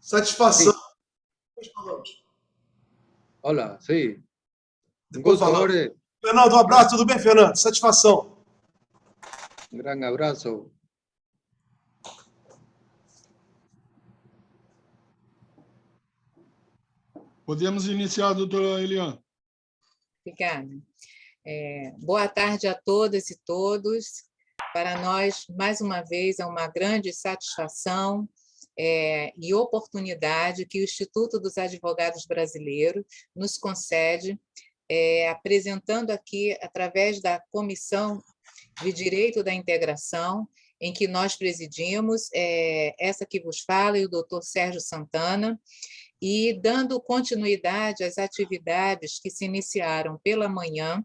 Satisfação. Sí, Nós falamos. hola, sí. Un Depois gusto, falamos. Jorge. Fernando, um abraço. Tudo bem, Fernando? Satisfação. Un gran abrazo. Podemos iniciar, doutora Eliane. Obrigada. Boa tarde a todas e todos. Para nós, mais uma vez, é uma grande satisfação e oportunidade que o Instituto dos Advogados Brasileiros nos concede, apresentando aqui, através da Comissão de Direito da Integração, em que nós presidimos, essa que vos fala, e o doutor Sérgio Santana, e dando continuidade às atividades que se iniciaram pela manhã,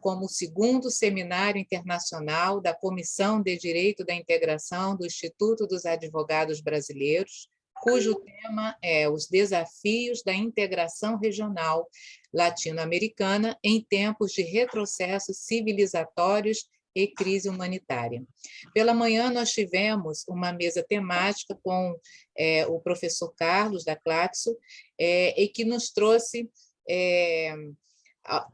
como o segundo Seminário Internacional da Comissão de Direito da Integração do Instituto dos Advogados Brasileiros, cujo tema é os desafios da integração regional latino-americana em tempos de retrocessos civilizatórios e crise humanitária. Pela manhã, nós tivemos uma mesa temática com o professor Carlos, da Claxo, e que nos trouxe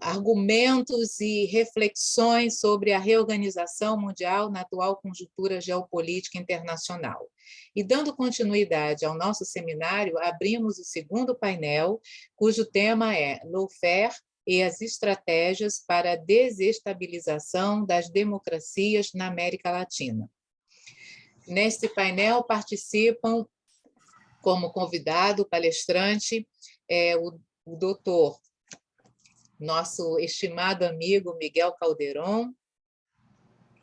argumentos e reflexões sobre a reorganização mundial na atual conjuntura geopolítica internacional. E, dando continuidade ao nosso seminário, abrimos o segundo painel, cujo tema é Lawfare e as estratégias para a desestabilização das democracias na América Latina. Neste painel participam, como convidado palestrante, o doutor, nosso estimado amigo Miguel Calderon,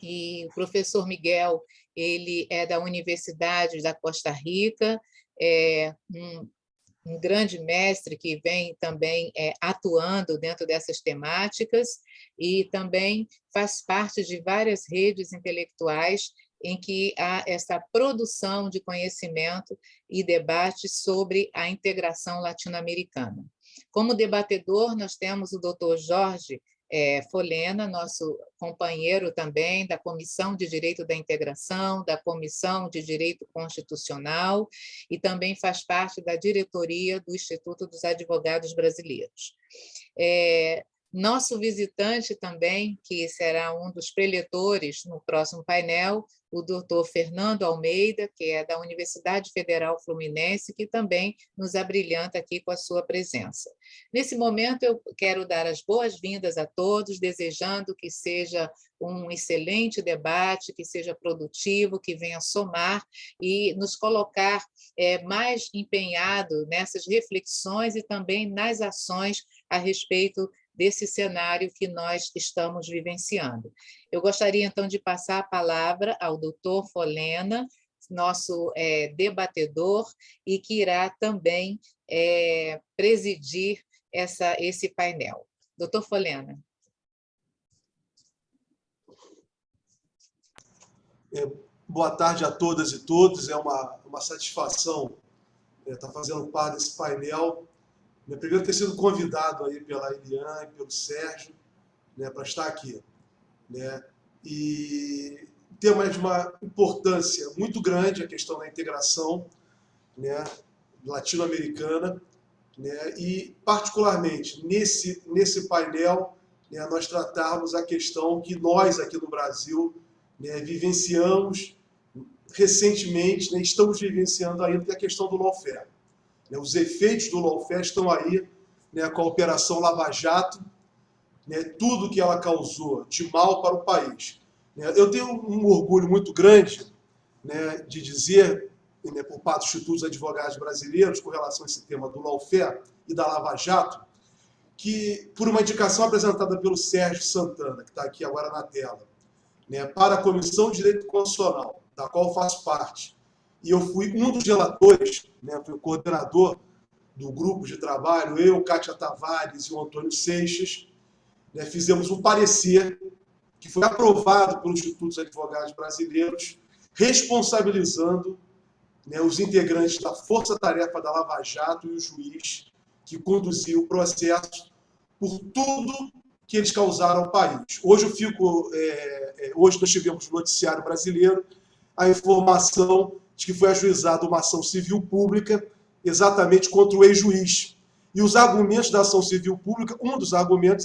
e o professor Miguel, ele é da Universidade da Costa Rica, um grande mestre que vem também atuando dentro dessas temáticas e também faz parte de várias redes intelectuais em que há essa produção de conhecimento e debate sobre a integração latino-americana. Como debatedor, nós temos o doutor Jorge Folena, nosso companheiro também da Comissão de Direito da Integração, da Comissão de Direito Constitucional, e também faz parte da diretoria do Instituto dos Advogados Brasileiros. Nosso visitante também, que será um dos preletores no próximo painel, o doutor Fernando Almeida, que é da Universidade Federal Fluminense, que também nos abrilhanta aqui com a sua presença. Nesse momento, eu quero dar as boas-vindas a todos, desejando que seja um excelente debate, que seja produtivo, que venha somar e nos colocar mais empenhado nessas reflexões e também nas ações a respeito desse cenário que nós estamos vivenciando. Eu gostaria, então, de passar a palavra ao doutor Folena, nosso debatedor, e que irá também presidir esse painel. Doutor Folena. Boa tarde a todas e todos. É uma satisfação estar fazendo parte desse painel. Primeiro, ter sido convidado aí pela Eliane, pelo Sérgio, para estar aqui. E tema de uma importância muito grande a questão da integração latino-americana, e, particularmente, nesse painel, nós tratarmos a questão que nós, aqui no Brasil, vivenciamos recentemente, estamos vivenciando ainda, que é a questão do lawfare. Os efeitos do lawfare estão aí, com a Operação Lava Jato, tudo que ela causou de mal para o país. Eu tenho um orgulho muito grande de dizer, por parte do Instituto dos Advogados Brasileiros, com relação a esse tema do lawfare e da Lava Jato, que, por uma indicação apresentada pelo Sérgio Santana, que está aqui agora na tela, para a Comissão de Direito Constitucional, da qual faço parte, e eu fui um dos relatores, fui o coordenador do grupo de trabalho, eu, Kátia Tavares e o Antônio Seixas, fizemos um parecer que foi aprovado pelo Instituto dos Advogados Brasileiros, responsabilizando os integrantes da Força-Tarefa da Lava Jato e o juiz que conduziu o processo por tudo que eles causaram ao país. Hoje hoje nós tivemos no noticiário brasileiro a informação de que foi ajuizada uma ação civil pública exatamente contra o ex-juiz. E os argumentos da ação civil pública, um desses argumentos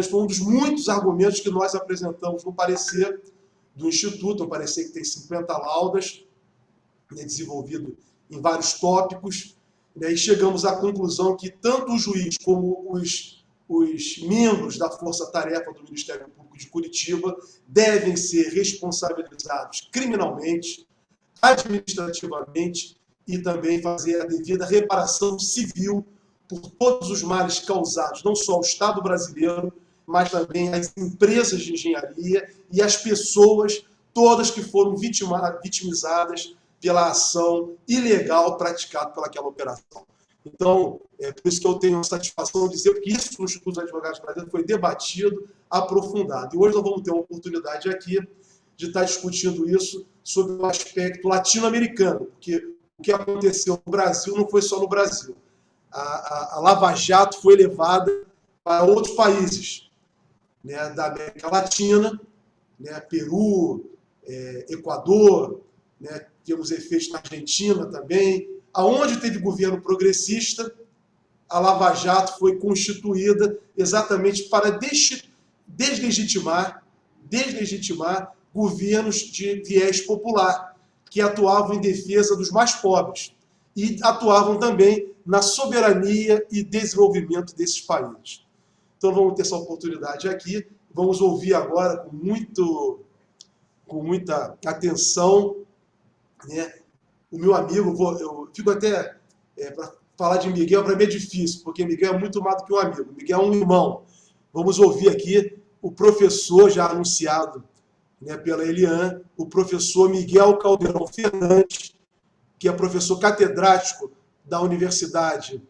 foi um dos muitos argumentos que nós apresentamos no parecer do Instituto, um parecer que tem 50 laudas, desenvolvido em vários tópicos, e chegamos à conclusão que tanto o juiz como os membros da força-tarefa do Ministério Público de Curitiba devem ser responsabilizados criminalmente, administrativamente e também fazer a devida reparação civil por todos os males causados, não só ao Estado brasileiro, mas também às empresas de engenharia e às pessoas todas que foram vitimizadas pela ação ilegal praticada pelaquela operação. Então, é por isso que eu tenho a satisfação de dizer que isso no Instituto dos Advogados Brasileiros foi debatido, aprofundado. E hoje nós vamos ter uma oportunidade aqui de estar discutindo isso sobre o aspecto latino-americano, porque o que aconteceu no Brasil não foi só no Brasil. A Lava Jato foi levada para outros países, né, da América Latina, né, Peru, Equador, né, temos efeitos na Argentina também. Aonde teve governo progressista, a Lava Jato foi constituída exatamente para deslegitimar governos de viés popular, que atuavam em defesa dos mais pobres e atuavam também na soberania e desenvolvimento desses países. Então vamos ter essa oportunidade aqui, vamos ouvir agora com muita atenção, né, o meu amigo, eu fico até, para falar de Miguel, para mim é difícil, porque Miguel é muito mais do que um amigo, Miguel é um irmão. Vamos ouvir aqui o professor, já anunciado, né, pela Eliane, o professor Miguel Caldeirão Fernandes, que é professor catedrático da Universidade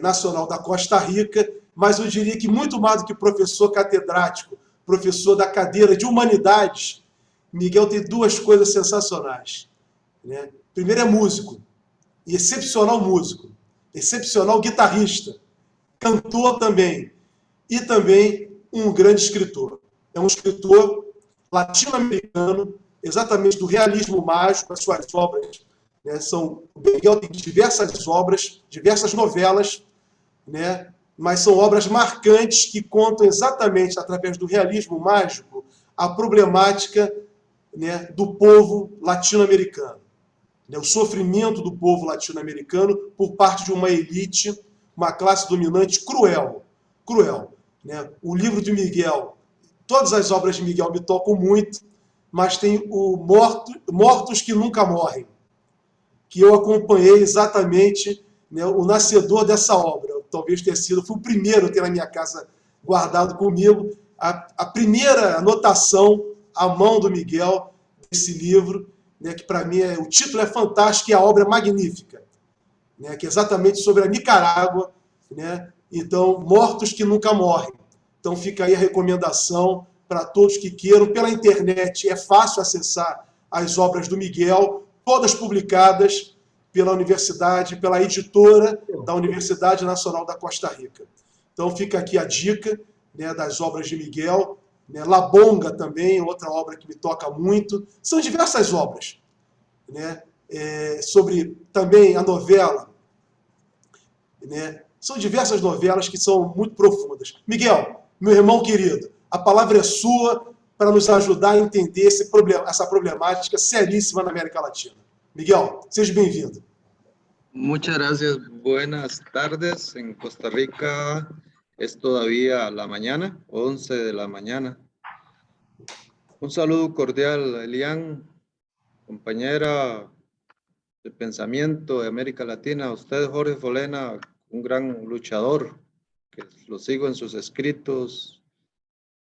Nacional da Costa Rica, mas eu diria que muito mais do que professor catedrático, professor da cadeira de Humanidades, Miguel tem duas coisas sensacionais, né? Primeiro é músico, e excepcional guitarrista, cantor também, e também um grande escritor. É um escritor latino-americano, exatamente do realismo mágico, as suas obras, né, o Miguel tem diversas obras, diversas novelas, né, mas são obras marcantes que contam exatamente, através do realismo mágico, a problemática, né, do povo latino-americano. O sofrimento do povo latino-americano por parte de uma elite, uma classe dominante cruel. Né? O livro de Miguel, todas as obras de Miguel me tocam muito, mas tem o Mortos que Nunca Morrem, que eu acompanhei exatamente, né, o nascedor dessa obra. Eu, talvez tenha sido, fui o primeiro a ter na minha casa guardado comigo a primeira anotação à mão do Miguel desse livro, né, que para mim o título é fantástico e a obra é magnífica, né, que é exatamente sobre a Nicarágua, né? Então, Mortos que Nunca Morrem. Então fica aí a recomendação para todos que queiram. Pela internet é fácil acessar as obras do Miguel, todas publicadas pela universidade, pela editora da Universidade Nacional da Costa Rica. Então fica aqui a dica, né, das obras de Miguel, né, La Bonga também, outra obra que me toca muito. São diversas obras, né, sobre também a novela, né, são diversas novelas que são muito profundas. Miguel, meu irmão querido, a palavra é sua para nos ajudar a entender essa problemática seríssima na América Latina. Miguel, seja bem-vindo. Muchas gracias. Buenas tardes. En Costa Rica es todavía la mañana, 11 de la mañana. Un saludo cordial, Eliane, compañera de pensamiento de América Latina. Usted, Jorge Folena, un gran luchador, que lo sigo en sus escritos,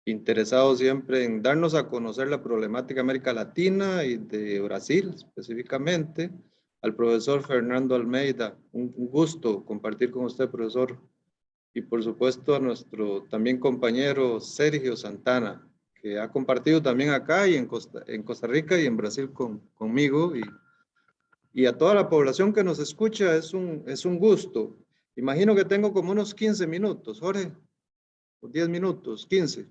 interesado siempre en darnos a conocer la problemática de América Latina y de Brasil específicamente. Al profesor Fernando Almeida, un gusto compartir con usted, profesor, y por supuesto a nuestro también compañero Sergio Santana, que ha compartido también acá y en Costa Rica y en Brasil conmigo, y a toda la población que nos escucha. Es un gusto. Imagino que tengo como unos 15 minutos, Jorge, 10 minutos, 15.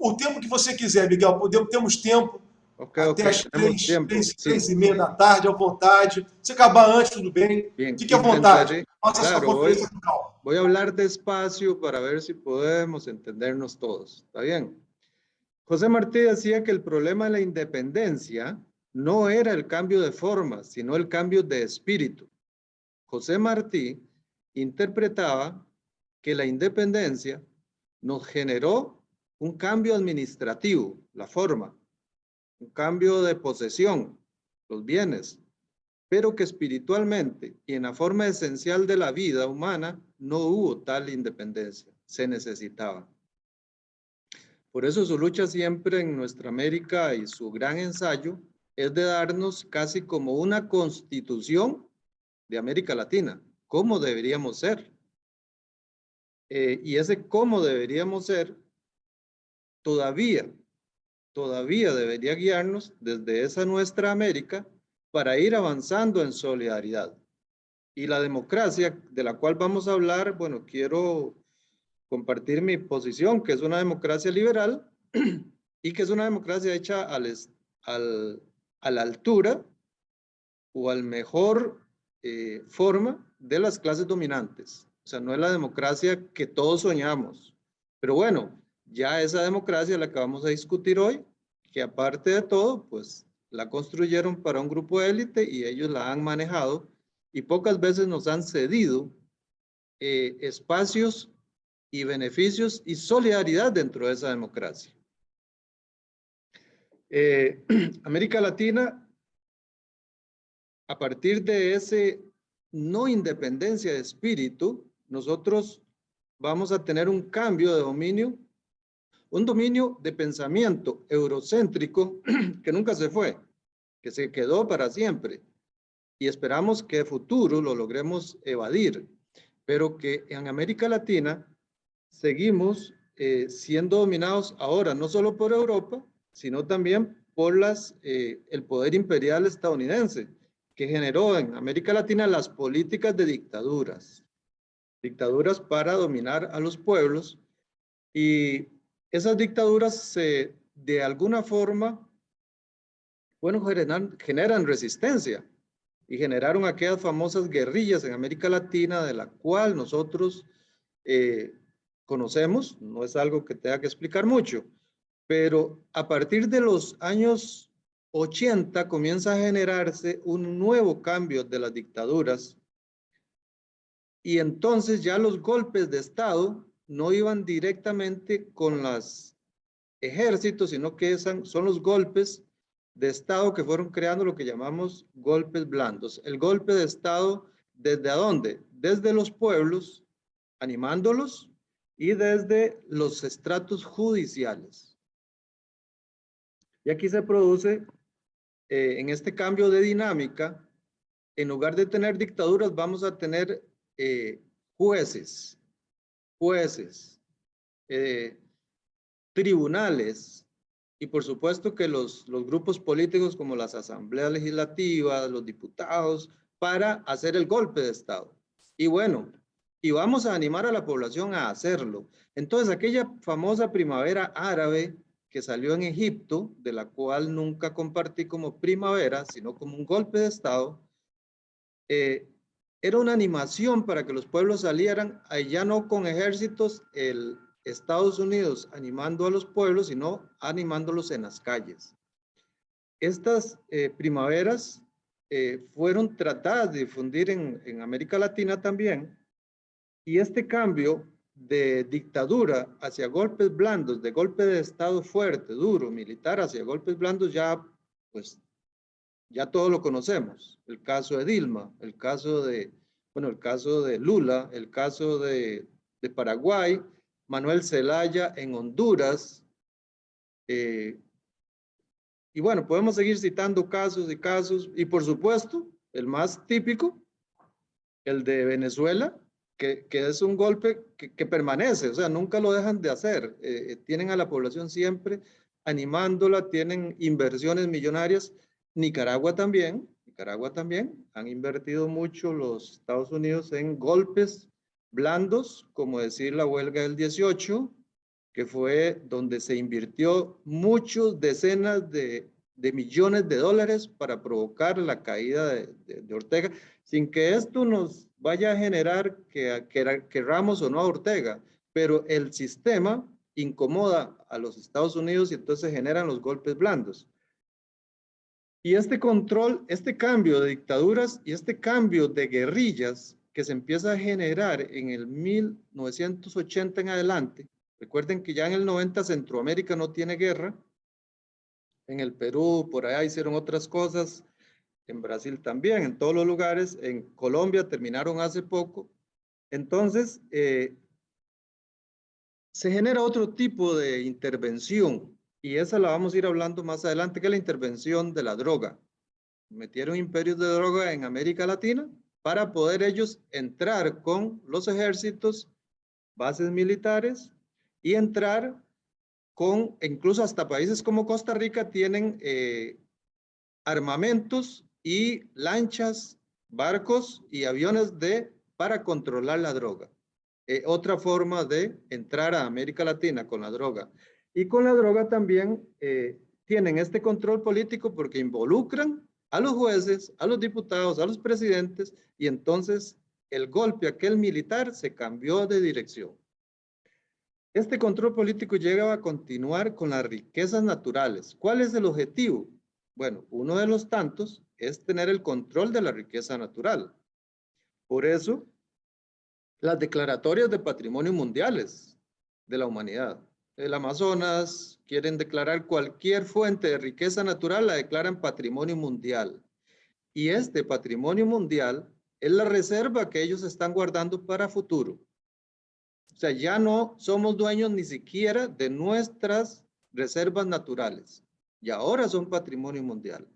O tempo que você quiser, Miguel, temos tempo Ok, Até às tenemos tiempo. Sí, 3h30 da tarde, à vontade. Se acabar antes, tudo bem. bien. Fique à vontade. Intentaré, Faça a sua claro, conferência com calma. voy a hablar despacio para ver si podemos entendernos todos. ¿Está bien? José Martí decía que el problema de la independencia no era el cambio de forma, sino el cambio de espíritu. José Martí interpretaba que la independencia nos generó un cambio administrativo, la forma, un cambio de posesión, los bienes, pero que espiritualmente y en la forma esencial de la vida humana no hubo tal independencia, se necesitaba. Por eso su lucha siempre en nuestra América y su gran ensayo es de darnos casi como una constitución de América Latina, cómo deberíamos ser. Y ese cómo deberíamos ser todavía debería guiarnos desde esa nuestra América para ir avanzando en solidaridad. Y la democracia de la cual vamos a hablar, bueno, quiero compartir mi posición, que es una democracia liberal y que es una democracia hecha a la altura o al mejor forma de las clases dominantes. O sea, no es la democracia que todos soñamos. Pero bueno, ya esa democracia la que vamos a discutir hoy, que aparte de todo, pues la construyeron para un grupo de élite y ellos la han manejado y pocas veces nos han cedido espacios y beneficios y solidaridad dentro de esa democracia. América Latina, a partir de ese no independencia de espíritu, nosotros vamos a tener un cambio de dominio, un dominio de pensamiento eurocéntrico que nunca se fue, que se quedó para siempre. Y esperamos que en futuro lo logremos evadir, pero que en América Latina seguimos siendo dominados ahora no solo por Europa, sino también por el poder imperial estadounidense, que generó en América Latina las políticas de dictaduras para dominar a los pueblos, y esas dictaduras de alguna forma, bueno, generan resistencia y generaron aquellas famosas guerrillas en América Latina de la cual nosotros conocemos, no es algo que tenga que explicar mucho, pero a partir de los años 80 comienza a generarse un nuevo cambio de las dictaduras y entonces ya los golpes de Estado no iban directamente con los ejércitos, sino que son los golpes de Estado que fueron creando lo que llamamos golpes blandos. El golpe de Estado, ¿desde dónde? Desde los pueblos, animándolos, y desde los estratos judiciales. Y aquí se produce, en este cambio de dinámica, en lugar de tener dictaduras, vamos a tener jueces, tribunales, y por supuesto que los grupos políticos como las asambleas legislativas, los diputados, para hacer el golpe de Estado. Y bueno, y vamos a animar a la población a hacerlo. Entonces, aquella famosa primavera árabe que salió en Egipto, de la cual nunca compartí como primavera, sino como un golpe de Estado, era una animación para que los pueblos salieran, ya no con ejércitos, Estados Unidos animando a los pueblos, sino animándolos en las calles. Estas primaveras fueron tratadas de difundir en América Latina también, y este cambio de dictadura hacia golpes blandos, de golpe de Estado fuerte, duro, militar, hacia golpes blandos, ya todo lo conocemos. El caso de Dilma, el caso de Lula, el caso de Paraguay, Manuel Zelaya en Honduras, y bueno, podemos seguir citando casos y casos, y por supuesto, el más típico, el de Venezuela, que es un golpe que permanece, o sea, nunca lo dejan de hacer. Tienen a la población siempre animándola, tienen inversiones millonarias. Nicaragua también, han invertido mucho los Estados Unidos en golpes blandos, como decir la huelga del 18, que fue donde se invirtió muchos decenas de de millones de dólares para provocar la caída de Ortega, sin que esto nos vaya a generar que querramos o no a Ortega, pero el sistema incomoda a los Estados Unidos y entonces generan los golpes blandos. Y este control, este cambio de dictaduras y este cambio de guerrillas que se empieza a generar en el 1980 en adelante, recuerden que ya en el 90 Centroamérica no tiene guerra, en el Perú, por allá hicieron otras cosas, en Brasil también, en todos los lugares, en Colombia terminaron hace poco. Entonces, se genera otro tipo de intervención y esa la vamos a ir hablando más adelante, que es la intervención de la droga. Metieron imperios de droga en América Latina para poder ellos entrar con los ejércitos, bases militares y entrar con, incluso hasta países como Costa Rica tienen armamentos y lanchas, barcos y aviones para controlar la droga. Otra forma de entrar a América Latina con la droga. Y con la droga también tienen este control político porque involucran a los jueces, a los diputados, a los presidentes, y entonces el golpe aquel militar se cambió de dirección. Este control político llega a continuar con las riquezas naturales. ¿Cuál es el objetivo? Bueno, uno de los tantos es tener el control de la riqueza natural. Por eso, las declaratorias de patrimonio mundiales de la humanidad. El Amazonas quieren declarar cualquier fuente de riqueza natural, la declaran patrimonio mundial. Y este patrimonio mundial es la reserva que ellos están guardando para futuro. O sea, ya no somos dueños ni siquiera de nuestras reservas naturales. Y ahora son patrimonio mundial.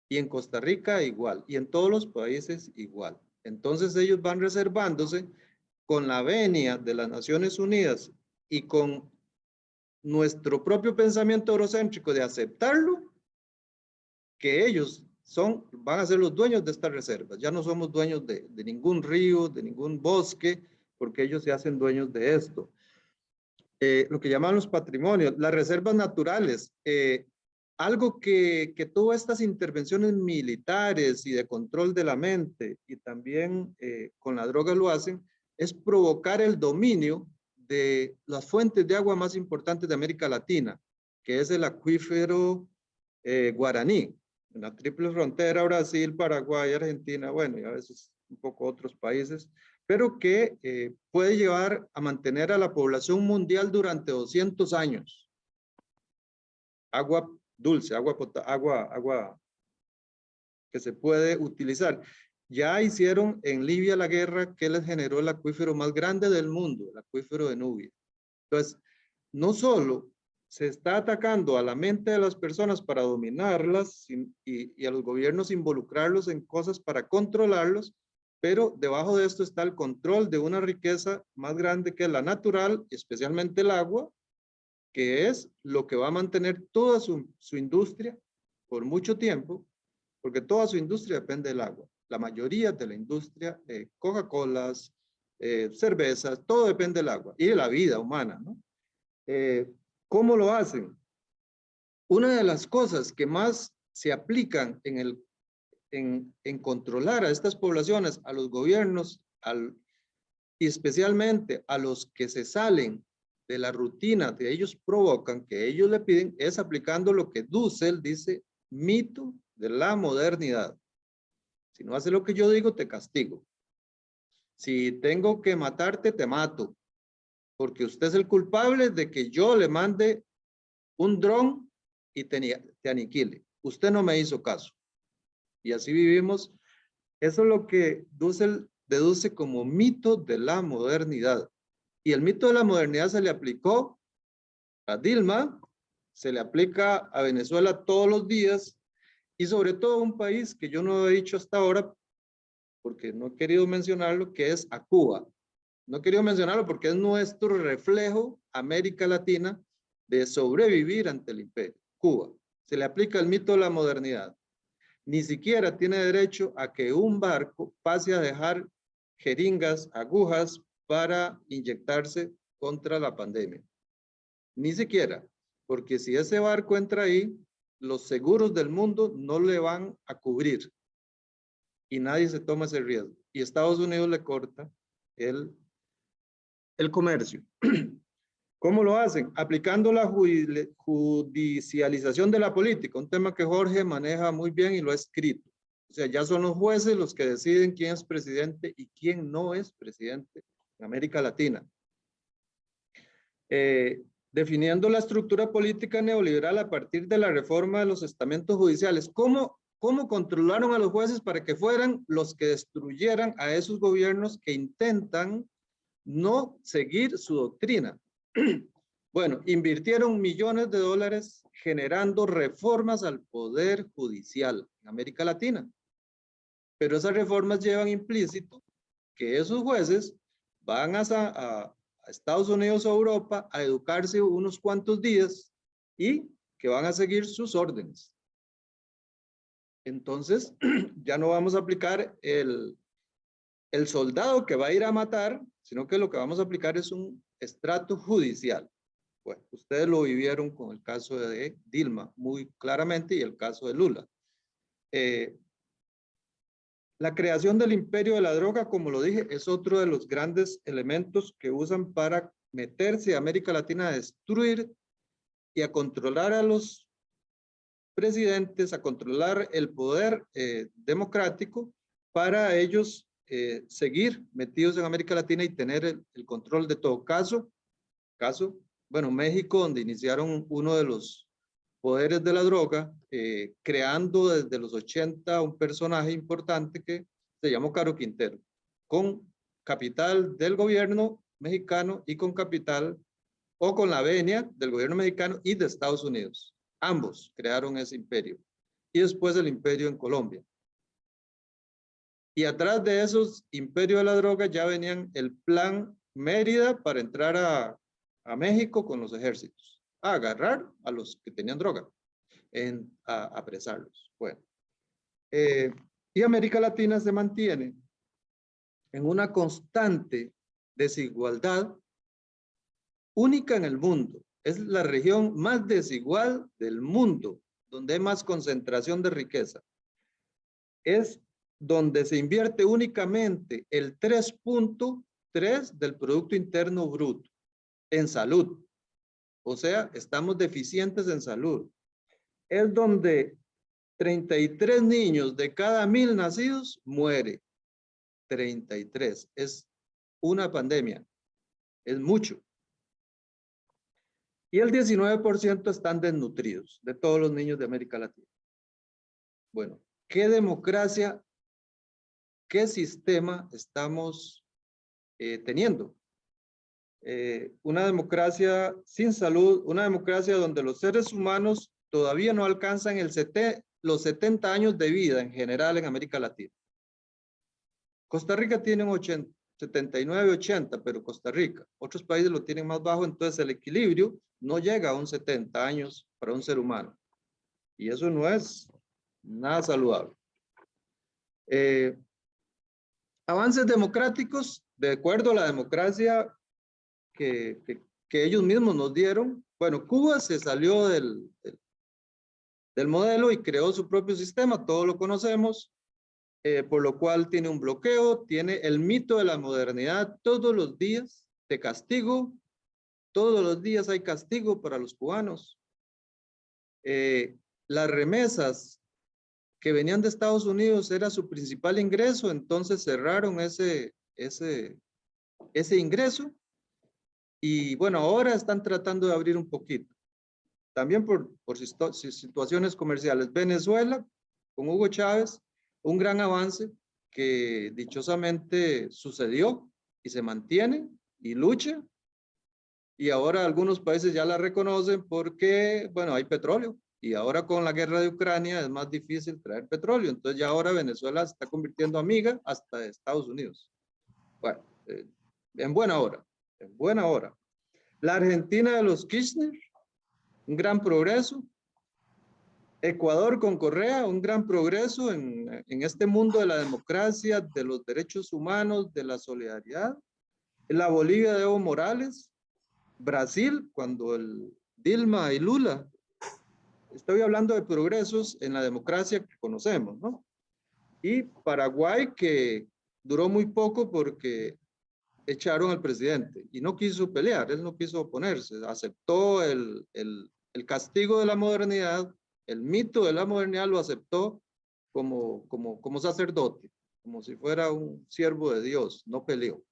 Y en Costa Rica igual. Y en todos los países igual. Entonces ellos van reservándose con la venia de las Naciones Unidas y con nuestro propio pensamiento eurocéntrico de aceptarlo, que ellos van a ser los dueños de estas reservas. Ya no somos dueños de ningún río, de ningún bosque, porque ellos se hacen dueños de esto. Lo que llaman los patrimonios, las reservas naturales, algo que todas estas intervenciones militares y de control de la mente y también con la droga lo hacen, es provocar el dominio de las fuentes de agua más importantes de América Latina, que es el acuífero Guaraní, en la triple frontera Brasil, Paraguay, Argentina, bueno, y a veces un poco otros países, pero que puede llevar a mantener a la población mundial durante 200 años. Agua dulce, agua que se puede utilizar. Ya hicieron en Libia la guerra que les generó el acuífero más grande del mundo, el acuífero de Nubia. Entonces, no solo se está atacando a la mente de las personas para dominarlas y a los gobiernos involucrarlos en cosas para controlarlos, pero debajo de esto está el control de una riqueza más grande que es la natural, especialmente el agua, que es lo que va a mantener toda su industria por mucho tiempo, porque toda su industria depende del agua. La mayoría de la industria, Coca-Colas, cervezas, todo depende del agua y de la vida humana, ¿no? ¿Cómo lo hacen? Una de las cosas que más se aplican en controlar a estas poblaciones, a los gobiernos, y especialmente a los que se salen de la rutina que ellos provocan, que ellos le piden, es aplicando lo que Dussel dice, mito de la modernidad. Si no haces lo que yo digo, te castigo. Si tengo que matarte, te mato. Porque usted es el culpable de que yo le mande un dron y te aniquile. Usted no me hizo caso. Y así vivimos. Eso es lo que Dussel deduce como mito de la modernidad. Y el mito de la modernidad se le aplicó a Dilma, se le aplica a Venezuela todos los días y sobre todo a un país que yo no he dicho hasta ahora porque no he querido mencionarlo, que es a Cuba. No he querido mencionarlo porque es nuestro reflejo, América Latina, de sobrevivir ante el imperio. Cuba. Se le aplica el mito de la modernidad. Ni siquiera tiene derecho a que un barco pase a dejar jeringas, agujas para inyectarse contra la pandemia. Ni siquiera, porque si ese barco entra ahí, los seguros del mundo no le van a cubrir. Y nadie se toma ese riesgo. Y Estados Unidos le corta el comercio. ¿Cómo lo hacen? Aplicando la judicialización de la política, un tema que Jorge maneja muy bien y lo ha escrito. O sea, ya son los jueces los que deciden quién es presidente y quién no es presidente en América Latina. Definiendo la estructura política neoliberal a partir de la reforma de los estamentos judiciales. ¿Cómo controlaron a los jueces para que fueran los que destruyeran a esos gobiernos que intentan no seguir su doctrina? Bueno, invirtieron millones de dólares generando reformas al poder judicial en América Latina. Pero esas reformas llevan implícito que esos jueces van a Estados Unidos o Europa a educarse unos cuantos días y que van a seguir sus órdenes. Entonces, ya no vamos a aplicar el soldado que va a ir a matar, sino que lo que vamos a aplicar es un estrato judicial. Bueno, ustedes lo vivieron con el caso de Dilma muy claramente y el caso de Lula. La creación del imperio de la droga, como lo dije, es otro de los grandes elementos que usan para meterse a América Latina a destruir y a controlar a los presidentes, a controlar el poder democrático para ellos seguir metidos en América Latina y tener el control de todo. Bueno, México, donde iniciaron uno de los poderes de la droga, creando desde los 80 un personaje importante que se llamó Caro Quintero, con capital del gobierno mexicano y con capital o con la venia del gobierno mexicano y de Estados Unidos. Ambos crearon ese imperio. Y después el imperio en Colombia. Y atrás de esos imperios de la droga ya venían el plan Mérida para entrar a México con los ejércitos, a agarrar a los que tenían droga, a apresarlos. Bueno, y América Latina se mantiene en una constante desigualdad única en el mundo. Es la región más desigual del mundo, donde hay más concentración de riqueza. Es donde se invierte únicamente el 3.3 del Producto Interno Bruto en salud. O sea, estamos deficientes en salud. Es donde 33 niños de cada 1000 nacidos muere. 33. Es una pandemia. Es mucho. Y el 19% están desnutridos de todos los niños de América Latina. Bueno, ¿qué democracia, qué sistema estamos teniendo? Una democracia sin salud, una democracia donde los seres humanos todavía no alcanzan los 70 años de vida en general en América Latina. Costa Rica tiene un 79, 80, pero Costa Rica, otros países lo tienen más bajo, entonces el equilibrio no llega a un 70 años para un ser humano. Y eso no es nada saludable. Avances democráticos, de acuerdo a la democracia que ellos mismos nos dieron. Bueno, Cuba se salió del modelo y creó su propio sistema, todos lo conocemos, por lo cual tiene un bloqueo, tiene el mito de la modernidad todos los días de castigo, todos los días hay castigo para los cubanos. Las remesas que venían de Estados Unidos era su principal ingreso, entonces cerraron ese ingreso. Y bueno, ahora están tratando de abrir un poquito. También por situaciones comerciales. Venezuela, con Hugo Chávez, un gran avance que dichosamente sucedió y se mantiene y lucha. Y ahora algunos países ya la reconocen porque, bueno, hay petróleo. Y ahora con la guerra de Ucrania es más difícil traer petróleo. Entonces ya ahora Venezuela se está convirtiendo amiga hasta de Estados Unidos. Bueno, en buena hora. En buena hora. La Argentina de los Kirchner, un gran progreso. Ecuador con Correa, un gran progreso en este mundo de la democracia, de los derechos humanos, de la solidaridad. La Bolivia de Evo Morales. Brasil, cuando Dilma y Lula Estoy hablando de progresos en la democracia que conocemos, ¿no? Y Paraguay, que duró muy poco porque echaron al presidente y no quiso pelear, él no quiso oponerse, aceptó el castigo de la modernidad, el mito de la modernidad lo aceptó como sacerdote, como si fuera un siervo de Dios, no peleó.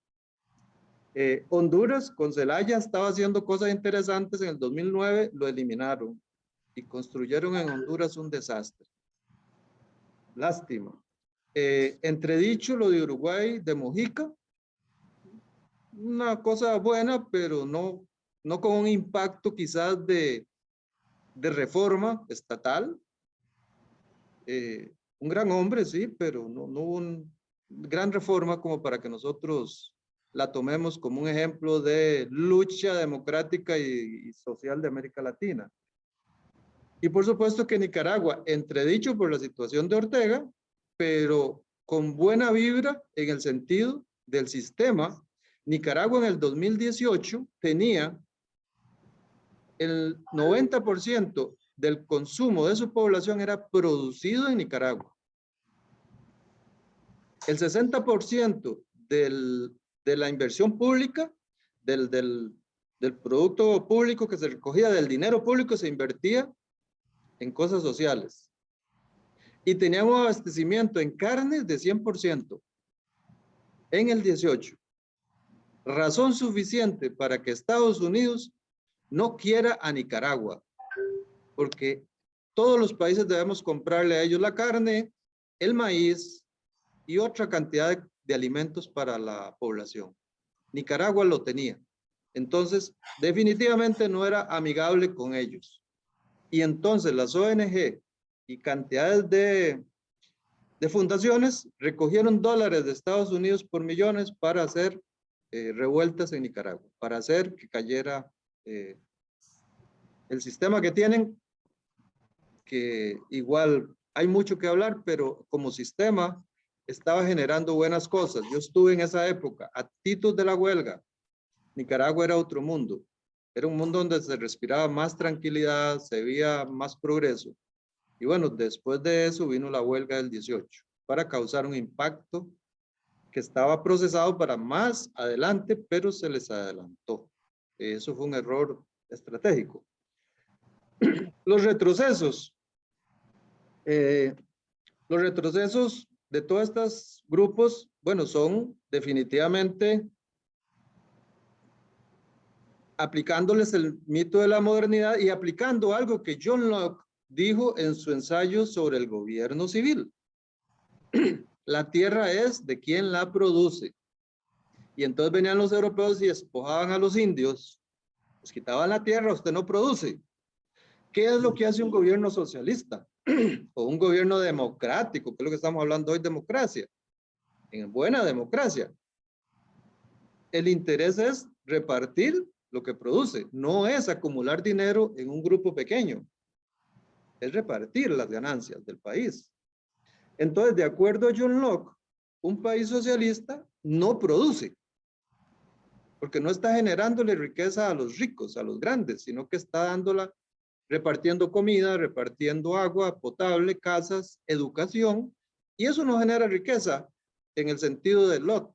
Honduras con Zelaya estaba haciendo cosas interesantes, en el 2009 lo eliminaron y construyeron en Honduras un desastre. Lástima. Entredicho lo de Uruguay, de Mojica, una cosa buena, pero no con un impacto quizás de reforma estatal. Un gran hombre, sí, pero no hubo una gran reforma como para que nosotros la tomemos como un ejemplo de lucha democrática y social de América Latina. Y por supuesto que Nicaragua, entredicho por la situación de Ortega, pero con buena vibra en el sentido del sistema. Nicaragua en el 2018 tenía el 90% del consumo de su población era producido en Nicaragua. El 60% de la inversión pública, del producto público que se recogía, del dinero público, se invertía en cosas sociales. Y teníamos abastecimiento en carnes de 100% en el 18. Razón suficiente para que Estados Unidos no quiera a Nicaragua, porque todos los países debemos comprarle a ellos la carne, el maíz y otra cantidad de alimentos para la población. Nicaragua lo tenía. Entonces, definitivamente no era amigable con ellos. Y entonces las ONG y cantidades de fundaciones recogieron dólares de Estados Unidos por millones para hacer revueltas en Nicaragua, para hacer que cayera el sistema que tienen, que igual hay mucho que hablar, pero como sistema estaba generando buenas cosas. Yo estuve en esa época, a titos de la huelga. Nicaragua era otro mundo. Era un mundo donde se respiraba más tranquilidad, se veía más progreso. Y bueno, después de eso vino la huelga del 18 para causar un impacto que estaba procesado para más adelante, pero se les adelantó. Eso fue un error estratégico. Los retrocesos. Los retrocesos de todos estos grupos, bueno, son definitivamente aplicándoles el mito de la modernidad y aplicando algo que John Locke dijo en su ensayo sobre el gobierno civil. La tierra es de quien la produce. Y entonces venían los europeos y despojaban a los indios, les quitaban la tierra, usted no produce. ¿Qué es lo que hace un gobierno socialista? O un gobierno democrático, que es lo que estamos hablando hoy, democracia. En buena democracia. El interés es repartir lo que produce, no es acumular dinero en un grupo pequeño. Es repartir las ganancias del país. Entonces, de acuerdo a John Locke, un país socialista no produce, porque no está generándole riqueza a los ricos, a los grandes, sino que está dándola, repartiendo comida, repartiendo agua potable, casas, educación, y eso no genera riqueza en el sentido de Locke.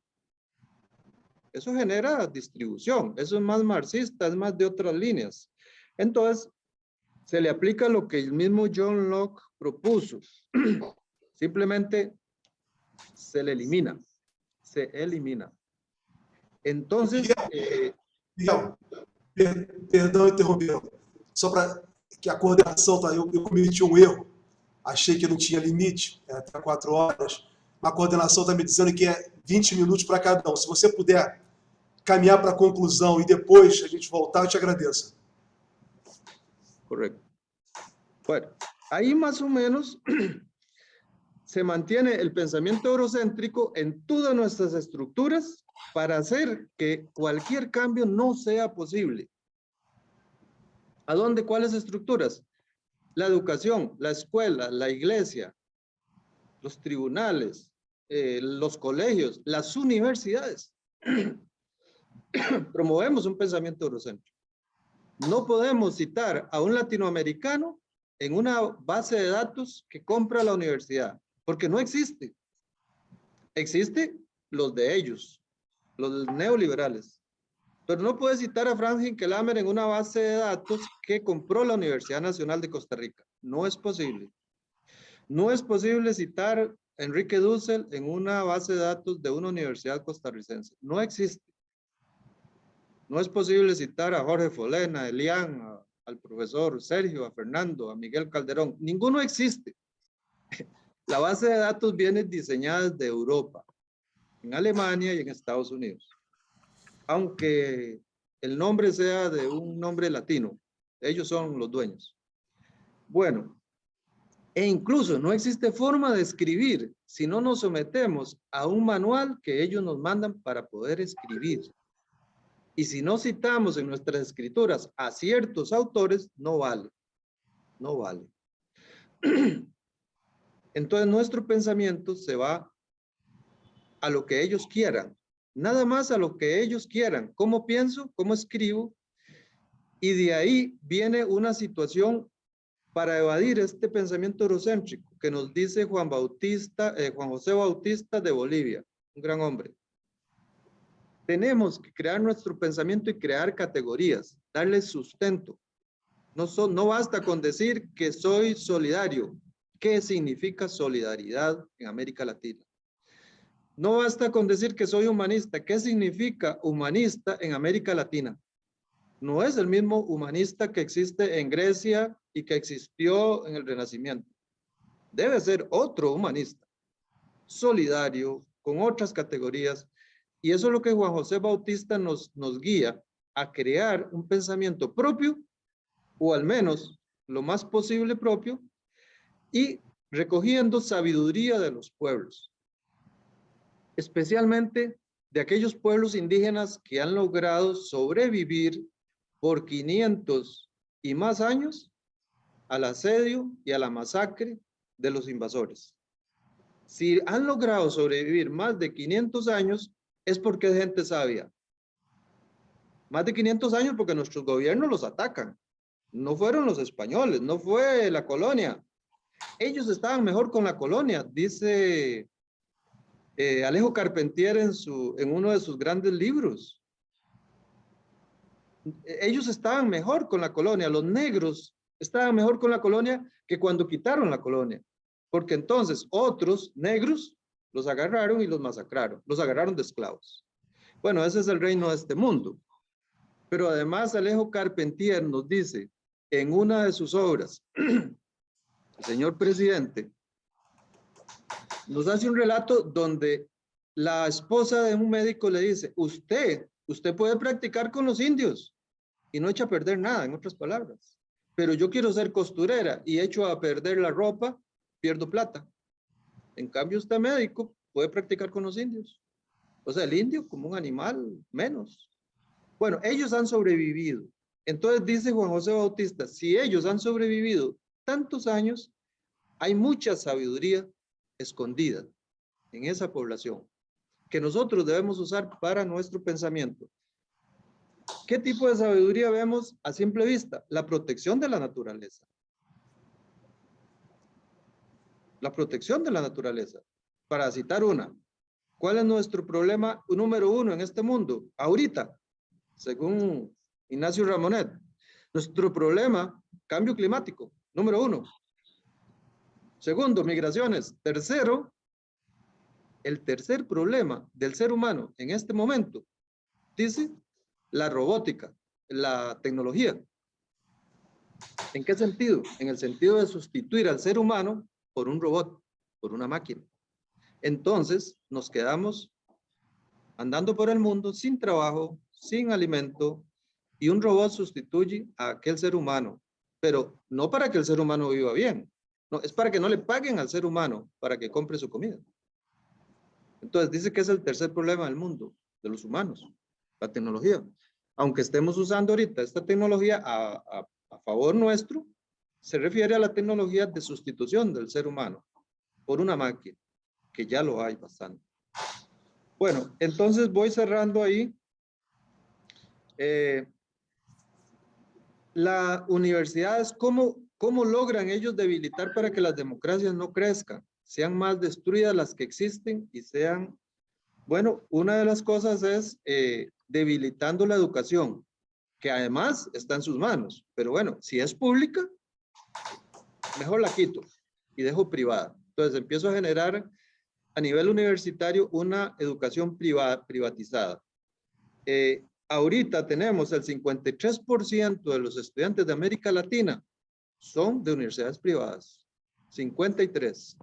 Eso genera distribución, eso es más marxista, es más de otras líneas. Entonces, se le aplica lo que el mismo John Locke propuso. Simplemente se le elimina, se elimina. Entonces... Miguel, perdão interromper. Só para que a coordenação, tá? Eu cometi um erro. Achei que não tinha limite, até 4 horas. A coordenação está me dizendo que é 20 minutos para cada um. Se você puder caminhar para a conclusão e depois a gente voltar, eu te agradeço. Correcto. Bueno, ahí más o menos se mantiene el pensamiento eurocéntrico en todas nuestras estructuras para hacer que cualquier cambio no sea posible. ¿A dónde? ¿Cuáles estructuras? La educación, la escuela, la iglesia, los tribunales, los colegios, las universidades. Promovemos un pensamiento eurocéntrico. No podemos citar a un latinoamericano en una base de datos que compra la universidad, porque no existe. Existe los de ellos, los neoliberales. Pero no puede citar a Franz Hinckelhammer en una base de datos que compró la Universidad Nacional de Costa Rica. No es posible. No es posible citar a Enrique Dussel en una base de datos de una universidad costarricense. No existe. No es posible citar a Jorge Folena, a Elian, al profesor Sergio, a Fernando, a Miguel Calderón. Ninguno existe. La base de datos viene diseñada desde Europa, en Alemania y en Estados Unidos. Aunque el nombre sea de un nombre latino, ellos son los dueños. Bueno, e incluso no existe forma de escribir si no nos sometemos a un manual que ellos nos mandan para poder escribir. Y si no citamos en nuestras escrituras a ciertos autores, no vale. No vale. Entonces nuestro pensamiento se va a lo que ellos quieran. Nada más a lo que ellos quieran. ¿Cómo pienso? ¿Cómo escribo? Y de ahí viene una situación para evadir este pensamiento eurocéntrico que nos dice Juan José Bautista de Bolivia, un gran hombre. Tenemos que crear nuestro pensamiento y crear categorías, darle sustento. No basta con decir que soy solidario. ¿Qué significa solidaridad en América Latina? No basta con decir que soy humanista. ¿Qué significa humanista en América Latina? No es el mismo humanista que existe en Grecia y que existió en el Renacimiento. Debe ser otro humanista, solidario, con otras categorías. Y eso es lo que Juan José Bautista nos guía a crear un pensamiento propio, o al menos lo más posible propio, y recogiendo sabiduría de los pueblos, especialmente de aquellos pueblos indígenas que han logrado sobrevivir por 500 y más años al asedio y a la masacre de los invasores. Si han logrado sobrevivir más de 500 años, es porque es gente sabia. Más de 500 años porque nuestros gobiernos los atacan. No fueron los españoles, no fue la colonia. Ellos estaban mejor con la colonia, dice Alejo Carpentier en uno de sus grandes libros. Ellos estaban mejor con la colonia, los negros estaban mejor con la colonia que cuando quitaron la colonia, porque entonces otros negros los agarraron y los masacraron, los agarraron de esclavos. Bueno, ese es el reino de este mundo. Pero además Alejo Carpentier nos dice en una de sus obras, el señor presidente, nos hace un relato donde la esposa de un médico le dice, usted puede practicar con los indios y no echa a perder nada, en otras palabras. Pero yo quiero ser costurera y echo a perder la ropa, pierdo plata. En cambio, usted médico puede practicar con los indios. O sea, el indio como un animal menos. Bueno, ellos han sobrevivido. Entonces dice Juan José Bautista, si ellos han sobrevivido tantos años, hay mucha sabiduría escondida en esa población que nosotros debemos usar para nuestro pensamiento. ¿Qué tipo de sabiduría vemos a simple vista? La protección de la naturaleza. La protección de la naturaleza. Para citar una, ¿cuál es nuestro problema número uno en este mundo? Ahorita, según Ignacio Ramonet, nuestro problema, cambio climático, número uno. Segundo, migraciones. Tercero, el tercer problema del ser humano en este momento, dice, la robótica, la tecnología. ¿En qué sentido? En el sentido de sustituir al ser humano por un robot, por una máquina. Entonces, nos quedamos andando por el mundo sin trabajo, sin alimento, y un robot sustituye a aquel ser humano, pero no para que el ser humano viva bien, no, es para que no le paguen al ser humano para que compre su comida. Entonces dice que es el tercer problema del mundo, de los humanos, la tecnología. Aunque estemos usando ahorita esta tecnología a favor nuestro, se refiere a la tecnología de sustitución del ser humano por una máquina, que ya lo hay bastante. Bueno, entonces voy cerrando ahí. La universidad es cómo ¿cómo logran ellos debilitar para que las democracias no crezcan? Sean más destruidas las que existen y sean... Bueno, una de las cosas es debilitando la educación, que además está en sus manos. Pero bueno, si es pública, mejor la quito y dejo privada. Entonces empiezo a generar a nivel universitario una educación privatizada. Ahorita tenemos el 53% de los estudiantes de América Latina son de universidades privadas. 53.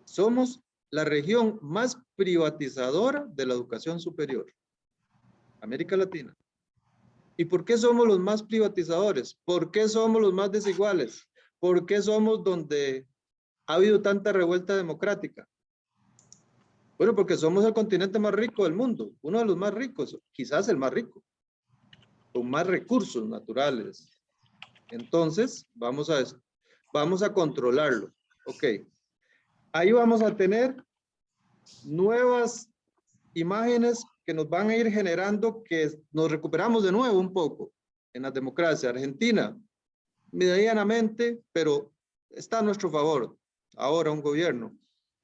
Somos la región más privatizadora de la educación superior. América Latina. ¿Y por qué somos los más privatizadores? ¿Por qué somos los más desiguales? ¿Por qué somos donde ha habido tanta revuelta democrática? Bueno, porque somos el continente más rico del mundo, uno de los más ricos, quizás el más rico, con más recursos naturales. Entonces, vamos a controlarlo. Ok. Ahí vamos a tener nuevas imágenes que nos van a ir generando que nos recuperamos de nuevo un poco en la democracia. Argentina, medianamente, pero está a nuestro favor. Ahora un gobierno.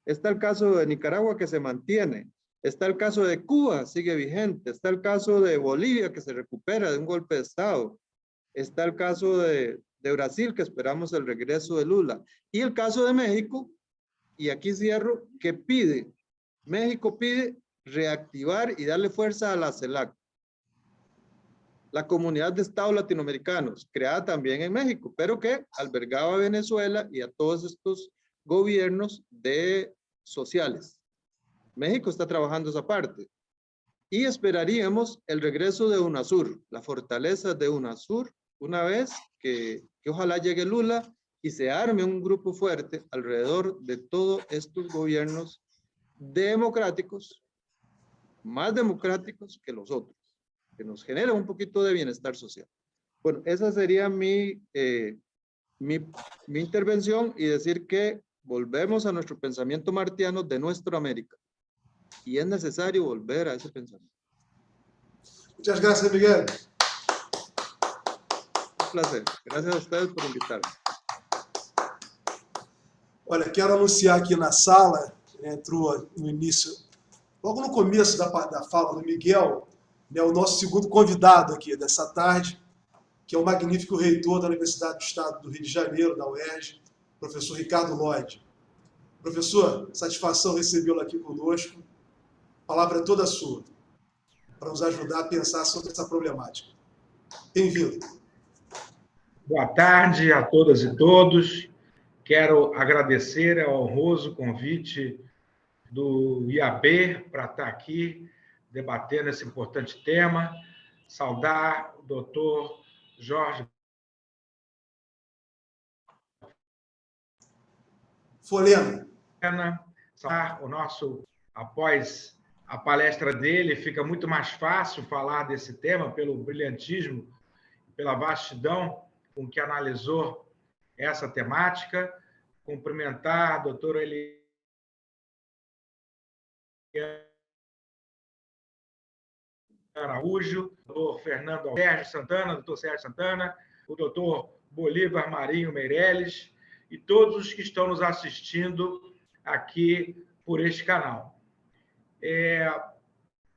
Está el caso de Nicaragua que se mantiene. Está el caso de Cuba, sigue vigente. Está el caso de Bolivia que se recupera de un golpe de Estado. Está el caso de Brasil que esperamos el regreso de Lula. Y el caso de México, y aquí cierro, que pide, México pide reactivar y darle fuerza a la CELAC, la Comunidad de Estados Latinoamericanos, creada también en México, pero que albergaba a Venezuela y a todos estos gobiernos sociales. México está trabajando esa parte. Y esperaríamos el regreso de UNASUR, la fortaleza de UNASUR, una vez que ojalá llegue Lula y se arme un grupo fuerte alrededor de todos estos gobiernos democráticos, más democráticos que los otros, que nos genera un poquito de bienestar social. Bueno, esa sería mi intervención y decir que volvemos a nuestro pensamiento martiano de nuestra América. Y es necesario volver a ese pensamiento. Muchas gracias, Miguel. Un placer. Gracias a ustedes por invitarme. Olha, quero anunciar aqui na sala, entrou no início, logo no começo da fala do Miguel, né, o nosso segundo convidado aqui dessa tarde, que é o magnífico reitor da Universidade do Estado do Rio de Janeiro, da UERJ, professor Ricardo Lloyd. Professor, satisfação recebê-lo aqui conosco. A palavra é toda sua, para nos ajudar a pensar sobre essa problemática. Bem-vindo. Boa tarde a todas e todos. Quero agradecer ao honroso convite do IAB para estar aqui debatendo esse importante tema. Saudar o doutor Jorge Folena. Saudar o nosso, após a palestra dele, fica muito mais fácil falar desse tema pelo brilhantismo, pela vastidão com que analisou essa temática. Cumprimentar a doutora Eliane Araújo, o doutor Fernando Sérgio Santana, doutor Sérgio Santana, o doutor Bolívar Marinho Meirelles e todos os que estão nos assistindo aqui por este canal.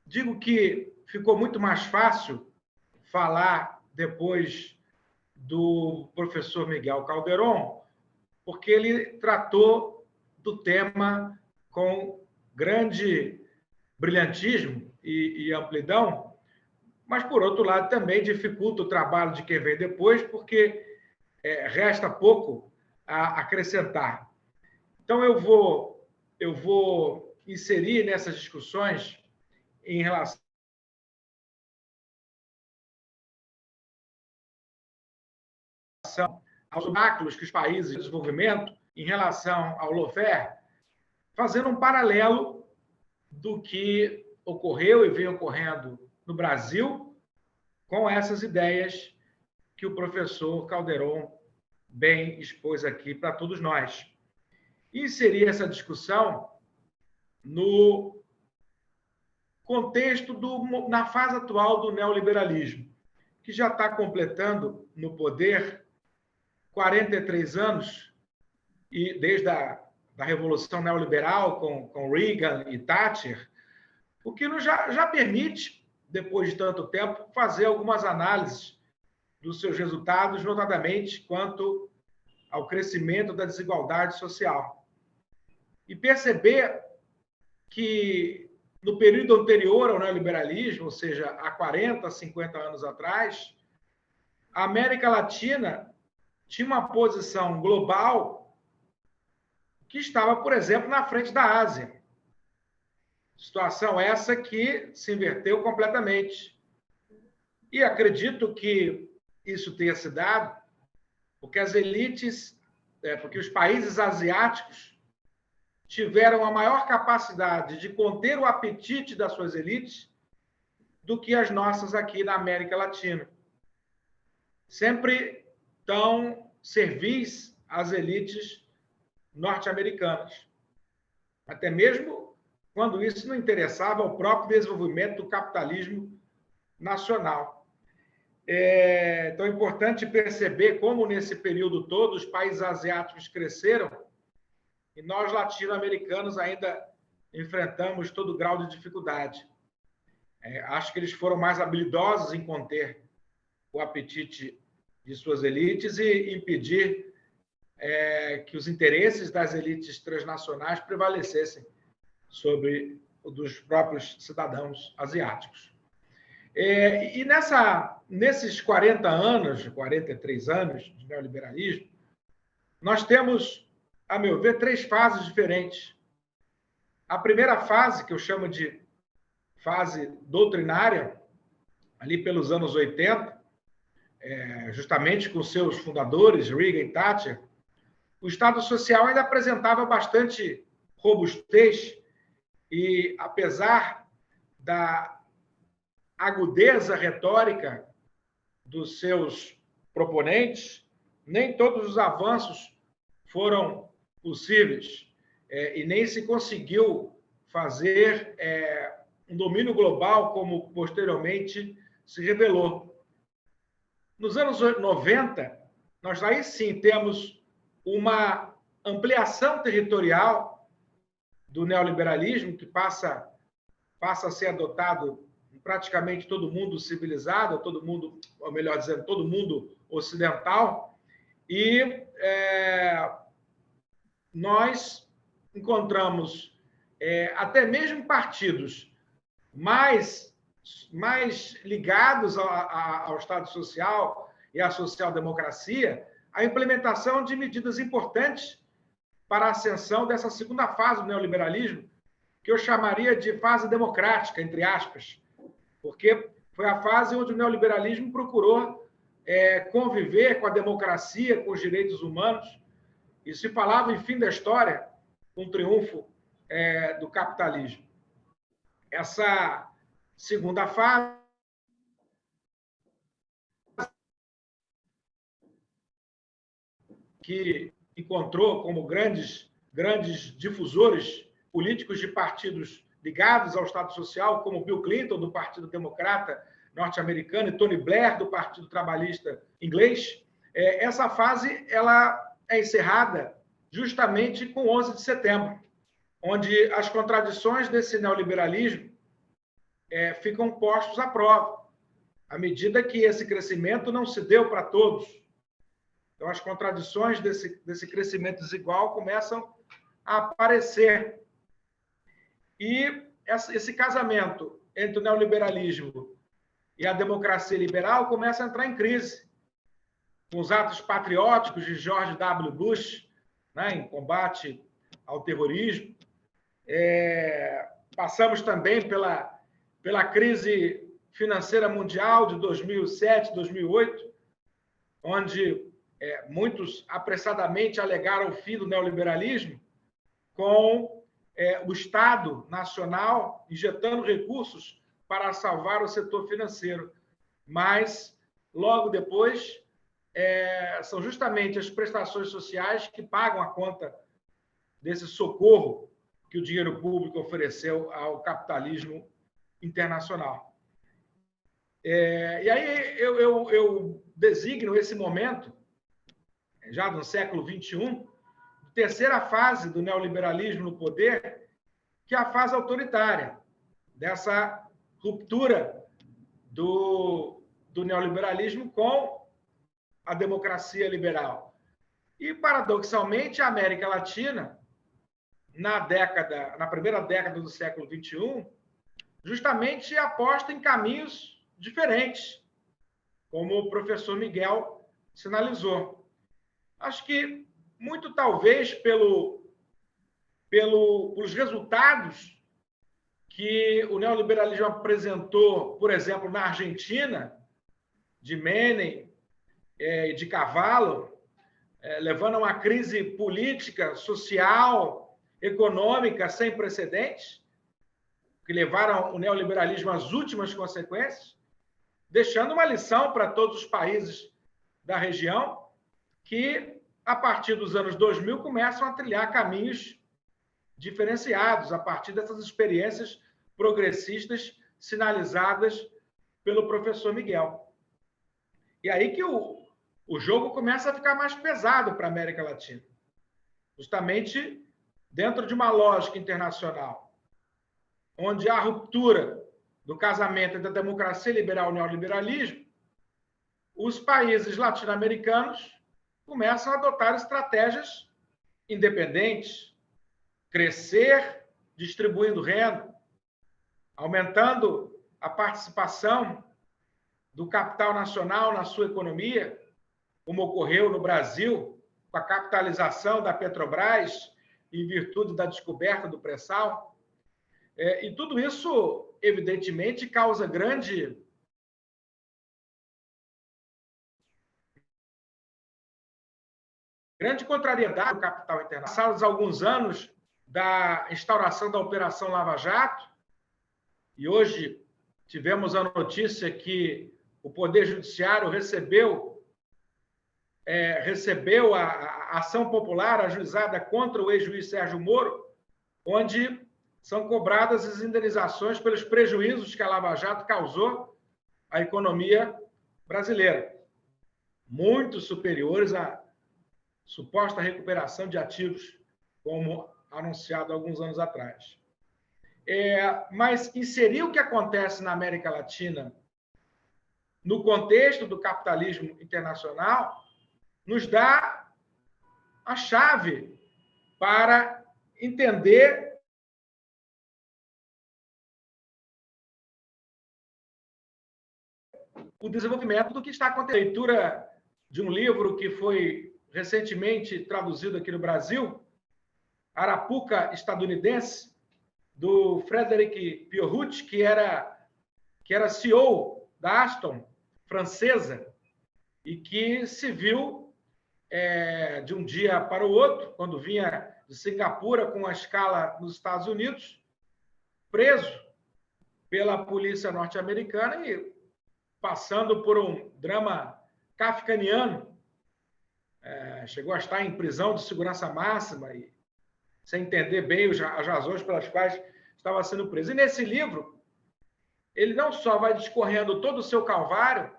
Digo que ficou muito mais fácil falar depois do professor Miguel Calderon, porque ele tratou do tema com grande brilhantismo e amplidão, mas, por outro lado, também dificulta o trabalho de quem vem depois, porque resta pouco a acrescentar. Então, eu vou inserir nessas discussões em relação aos obstáculos que os países de desenvolvimento, em relação ao lawfare, fazendo um paralelo do que ocorreu e vem ocorrendo no Brasil com essas ideias que o professor Calderon bem expôs aqui para todos nós. Inserir essa discussão no contexto na fase atual do neoliberalismo, que já está completando no poder 43 anos, e desde a Revolução Neoliberal, com Reagan e Thatcher, o que nos já permite, depois de tanto tempo, fazer algumas análises dos seus resultados, notadamente quanto ao crescimento da desigualdade social. E perceber que, no período anterior ao neoliberalismo, ou seja, há 40, 50 anos atrás, a América Latina tinha uma posição global que estava, por exemplo, na frente da Ásia. Situação essa que se inverteu completamente. E acredito que isso tenha se dado porque as elites, porque os países asiáticos tiveram a maior capacidade de conter o apetite das suas elites do que as nossas aqui na América Latina. Sempre tão servis às elites norte-americanas. Até mesmo quando isso não interessava ao próprio desenvolvimento do capitalismo nacional. Então, é importante perceber como, nesse período todo, os países asiáticos cresceram e nós, latino-americanos, ainda enfrentamos todo grau de dificuldade. Acho que eles foram mais habilidosos em conter o apetite de suas elites e impedir que os interesses das elites transnacionais prevalecessem sobre os dos próprios cidadãos asiáticos. E nesses 40 anos, 43 anos de neoliberalismo, nós temos, a meu ver, 3 fases diferentes. A primeira fase, que eu chamo de fase doutrinária, ali pelos anos 80, justamente com seus fundadores, Reagan e Thatcher, o Estado Social ainda apresentava bastante robustez e, apesar da agudeza retórica dos seus proponentes, nem todos os avanços foram possíveis e nem se conseguiu fazer um domínio global como posteriormente se revelou. Nos anos 90, nós aí sim temos uma ampliação territorial do neoliberalismo que passa a ser adotado em praticamente todo mundo civilizado, todo mundo, ou melhor dizendo, todo mundo ocidental, e nós encontramos até mesmo partidos mais ligados ao Estado Social e à social-democracia, a implementação de medidas importantes para a ascensão dessa segunda fase do neoliberalismo, que eu chamaria de fase democrática, entre aspas, porque foi a fase onde o neoliberalismo procurou conviver com a democracia, com os direitos humanos, e se falava em fim da história, com o triunfo do capitalismo. Essa segunda fase que encontrou como grandes difusores políticos de partidos ligados ao Estado Social, como Bill Clinton, do Partido Democrata norte-americano, e Tony Blair, do Partido Trabalhista inglês. Essa fase ela é encerrada justamente com 11 de setembro, onde as contradições desse neoliberalismo ficam postos à prova, à medida que esse crescimento não se deu para todos. Então, as contradições desse crescimento desigual começam a aparecer. E esse casamento entre o neoliberalismo e a democracia liberal começa a entrar em crise, com os atos patrióticos de George W. Bush, em combate ao terrorismo. Passamos também pela crise financeira mundial de 2007, 2008, onde muitos apressadamente alegaram o fim do neoliberalismo, com o Estado Nacional injetando recursos para salvar o setor financeiro. Mas, logo depois, são justamente as prestações sociais que pagam a conta desse socorro que o dinheiro público ofereceu ao capitalismo internacional. E aí eu designo esse momento já no século XXI, terceira fase do neoliberalismo no poder, que é a fase autoritária, dessa ruptura do neoliberalismo com a democracia liberal. E, paradoxalmente, a América Latina, na primeira década do século XXI, justamente aposta em caminhos diferentes, como o professor Miguel sinalizou. Acho que, muito talvez, pelos resultados que o neoliberalismo apresentou, por exemplo, na Argentina, de Menem e de Cavallo, levando a uma crise política, social, econômica sem precedentes, que levaram o neoliberalismo às últimas consequências, deixando uma lição para todos os países da região que, a partir dos anos 2000, começam a trilhar caminhos diferenciados a partir dessas experiências progressistas sinalizadas pelo professor Miguel. E aí que o jogo começa a ficar mais pesado para a América Latina, justamente dentro de uma lógica internacional, onde há ruptura do casamento entre a democracia liberal e o neoliberalismo, os países latino-americanos começam a adotar estratégias independentes, crescer distribuindo renda, aumentando a participação do capital nacional na sua economia, como ocorreu no Brasil, com a capitalização da Petrobras, em virtude da descoberta do pré-sal. E tudo isso, evidentemente, causa grande contrariedade do capital internacional. Passados alguns anos da instauração da Operação Lava Jato, e hoje tivemos a notícia que o Poder Judiciário recebeu a ação popular ajuizada contra o ex-juiz Sérgio Moro, onde são cobradas as indenizações pelos prejuízos que a Lava Jato causou à economia brasileira, muito superiores à suposta recuperação de ativos, como anunciado alguns anos atrás. Mas inserir o que acontece na América Latina no contexto do capitalismo internacional nos dá a chave para entender o desenvolvimento do que está acontecendo. A leitura de um livro que foi recentemente traduzido aqui no Brasil, Arapuca Estadunidense, do Frederic Pierrucci, que era CEO da Aston, francesa, e que se viu, de um dia para o outro, quando vinha de Singapura com a escala nos Estados Unidos, preso pela polícia norte-americana e passando por um drama kafkaniano. Chegou a estar em prisão de segurança máxima e sem entender bem as razões pelas quais estava sendo preso. E nesse livro, ele não só vai discorrendo todo o seu calvário,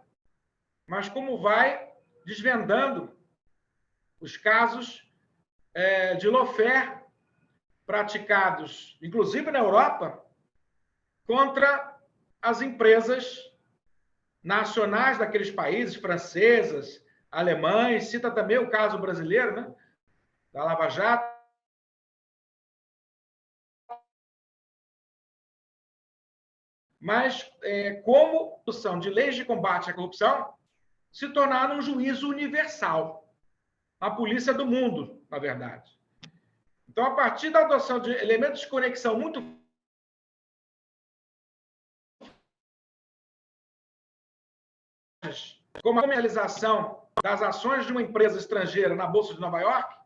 mas como vai desvendando os casos de lawfare praticados, inclusive na Europa, contra as empresas nacionais daqueles países, francesas, alemães. Cita também o caso brasileiro, né, da Lava Jato. Mas como a produção de leis de combate à corrupção se tornaram um juízo universal. A polícia do mundo, na verdade. Então, a partir da adoção de elementos de conexão muito como a comercialização das ações de uma empresa estrangeira na Bolsa de Nova York,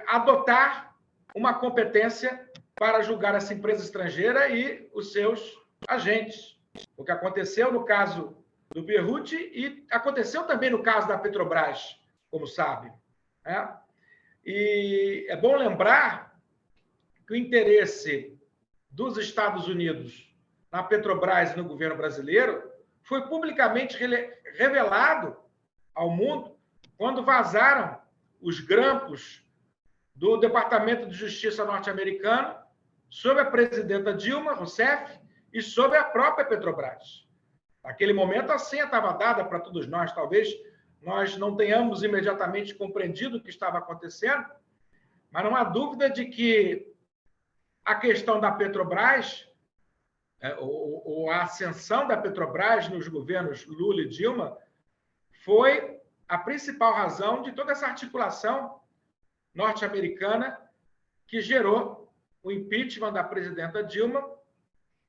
adotar uma competência para julgar essa empresa estrangeira e os seus agentes. O que aconteceu no caso do Pierrucci e aconteceu também no caso da Petrobras, como sabe. E é bom lembrar que o interesse dos Estados Unidos na Petrobras e no governo brasileiro foi publicamente revelado ao mundo quando vazaram os grampos do Departamento de Justiça norte-americano sobre a presidenta Dilma Rousseff e sobre a própria Petrobras. Naquele momento, a senha estava dada para todos nós. Talvez nós não tenhamos imediatamente compreendido o que estava acontecendo, mas não há dúvida de que a questão da Petrobras, ou a ascensão da Petrobras nos governos Lula e Dilma, foi a principal razão de toda essa articulação norte-americana que gerou o impeachment da presidenta Dilma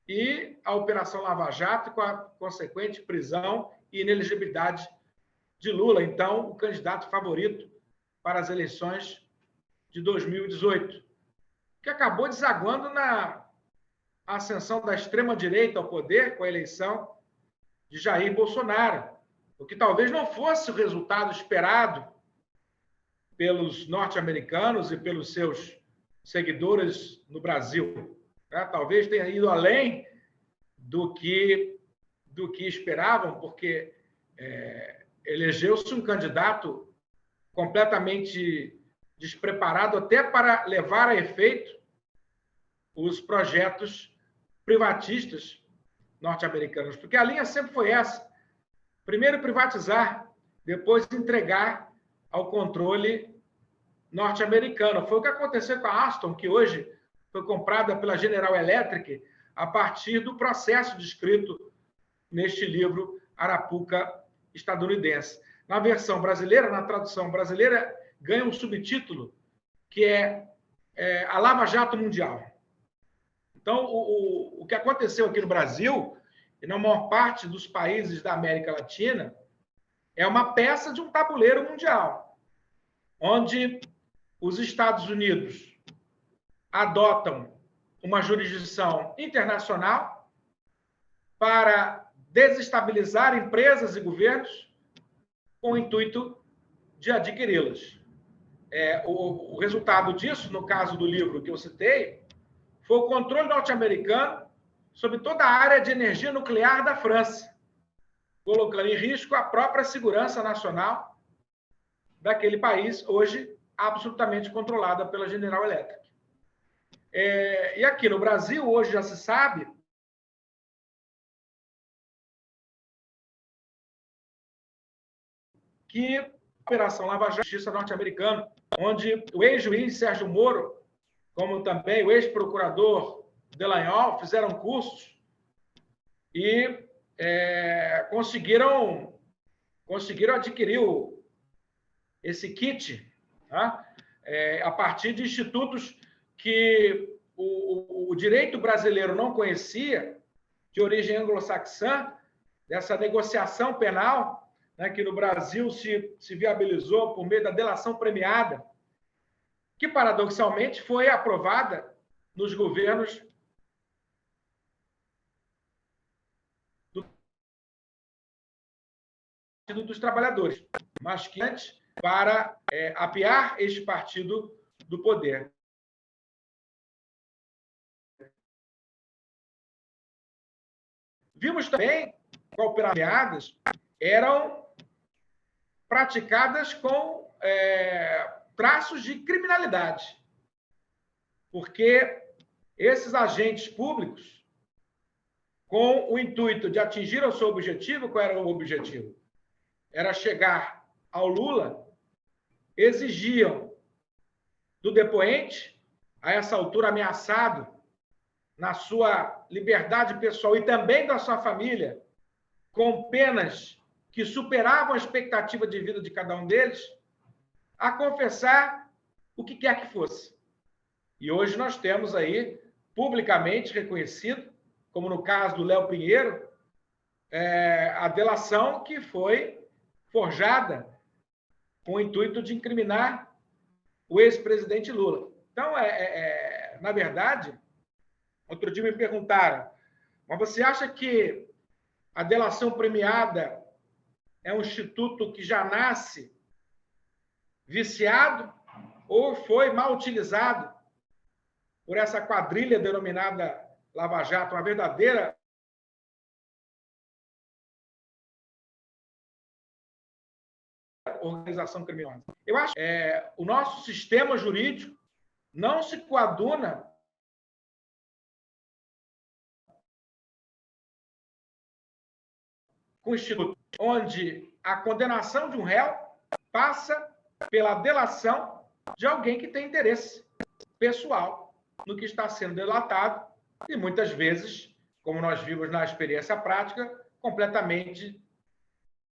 e a Operação Lava Jato, com a consequente prisão e inelegibilidade de Lula, então o candidato favorito para as eleições de 2018, que acabou desaguando na ascensão da extrema-direita ao poder com a eleição de Jair Bolsonaro, o que talvez não fosse o resultado esperado pelos norte-americanos e pelos seus seguidores no Brasil. Talvez tenha ido além do que esperavam, porque elegeu-se um candidato completamente despreparado até para levar a efeito os projetos privatistas norte-americanos, porque a linha sempre foi essa: primeiro privatizar, depois entregar ao controle norte-americano. Foi o que aconteceu com a Alstom, que hoje foi comprada pela General Electric a partir do processo descrito neste livro Arapuca estadunidense. Na versão brasileira, na tradução brasileira, ganha um subtítulo que é a Lava Jato Mundial. Então, o que aconteceu aqui no Brasil e na maior parte dos países da América Latina é uma peça de um tabuleiro mundial, onde os Estados Unidos adotam uma jurisdição internacional para desestabilizar empresas e governos com o intuito de adquiri-las. O resultado disso, no caso do livro que eu citei, foi o controle norte-americano sobre toda a área de energia nuclear da França, colocando em risco a própria segurança nacional daquele país, hoje absolutamente controlada pela General Electric. E aqui no Brasil, hoje já se sabe que a Operação Lava Jato, Justiça norte-americana, onde o ex-juiz Sérgio Moro, como também o ex-procurador Delanhol, fizeram cursos e conseguiram adquirir esse kit, tá? A partir de institutos que o direito brasileiro não conhecia, de origem anglo-saxã, dessa negociação penal, né, que no Brasil se viabilizou por meio da delação premiada, que, paradoxalmente, foi aprovada nos governos do Partido dos Trabalhadores, mas que antes, para apiar este partido do poder. Vimos também que operações eram praticadas com traços de criminalidade, porque esses agentes públicos, com o intuito de atingir o seu objetivo, qual era o objetivo? Era chegar ao Lula, exigiam do depoente, a essa altura ameaçado na sua liberdade pessoal e também da sua família, com penas que superavam a expectativa de vida de cada um deles, a confessar o que quer que fosse. E hoje nós temos aí, publicamente reconhecido, como no caso do Léo Pinheiro, a delação que foi forjada com o intuito de incriminar o ex-presidente Lula. Então, na verdade, outro dia me perguntaram, mas você acha que a delação premiada é um instituto que já nasce viciado ou foi mal utilizado por essa quadrilha denominada Lava Jato, uma verdadeira organização criminosa. Eu acho que o nosso sistema jurídico não se coaduna com o Instituto, onde a condenação de um réu passa pela delação de alguém que tem interesse pessoal no que está sendo delatado e, muitas vezes, como nós vimos na experiência prática, completamente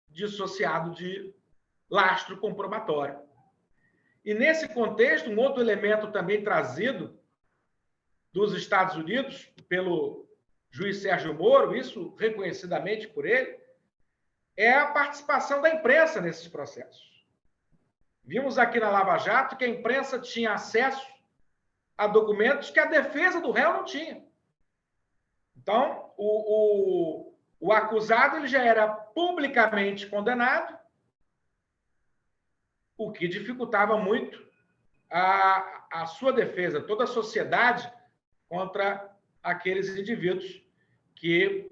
dissociado de lastro comprobatório. E, nesse contexto, um outro elemento também trazido dos Estados Unidos pelo juiz Sérgio Moro, isso reconhecidamente por ele, é a participação da imprensa nesses processos. Vimos aqui na Lava Jato que a imprensa tinha acesso a documentos que a defesa do réu não tinha. Então, o acusado ele já era publicamente condenado, o que dificultava muito a sua defesa, toda a sociedade contra aqueles indivíduos que,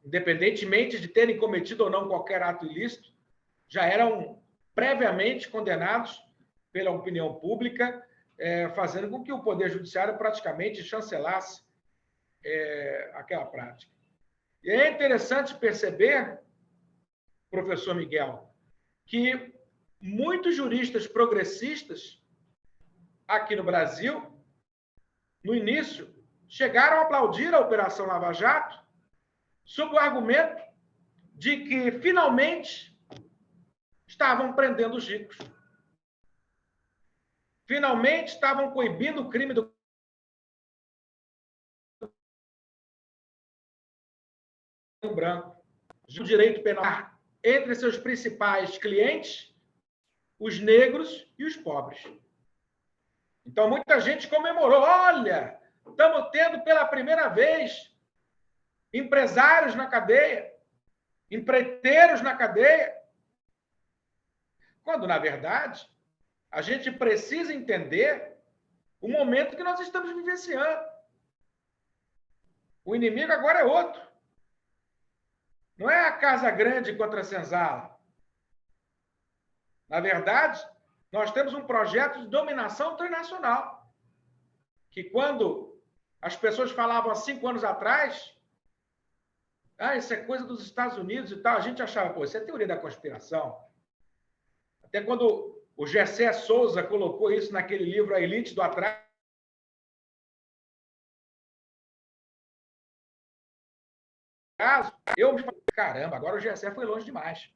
independentemente de terem cometido ou não qualquer ato ilícito, já eram previamente condenados pela opinião pública, fazendo com que o Poder Judiciário praticamente chancelasse aquela prática. E é interessante perceber, professor Miguel, que muitos juristas progressistas aqui no Brasil, no início, chegaram a aplaudir a Operação Lava Jato sob o argumento de que, finalmente, estavam prendendo os ricos. Finalmente, estavam coibindo o crime do branco. O direito penal entre seus principais clientes, os negros e os pobres. Então, muita gente comemorou. Olha, estamos tendo pela primeira vez empresários na cadeia, empreiteiros na cadeia. Quando, na verdade, a gente precisa entender o momento que nós estamos vivenciando. O inimigo agora é outro. Não é a Casa Grande contra a Senzala. Na verdade, nós temos um projeto de dominação internacional, que quando as pessoas falavam há 5 anos atrás, isso é coisa dos Estados Unidos e tal, a gente achava, pô, isso é teoria da conspiração. Até quando o Gessé Souza colocou isso naquele livro A Elite do Atraso, eu me falei, caramba, agora o Gessé foi longe demais.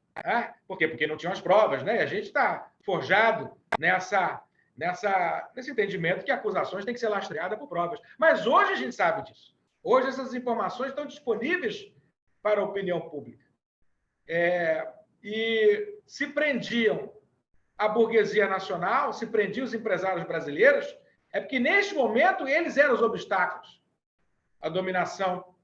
Por quê? Porque não tinham as provas, né? A gente está forjado nesse entendimento que acusações têm que ser lastreadas por provas. Mas hoje a gente sabe disso. Hoje essas informações estão disponíveis para a opinião pública. E se prendiam a burguesia nacional, se prendiam os empresários brasileiros, é porque, neste momento, eles eram os obstáculos à dominação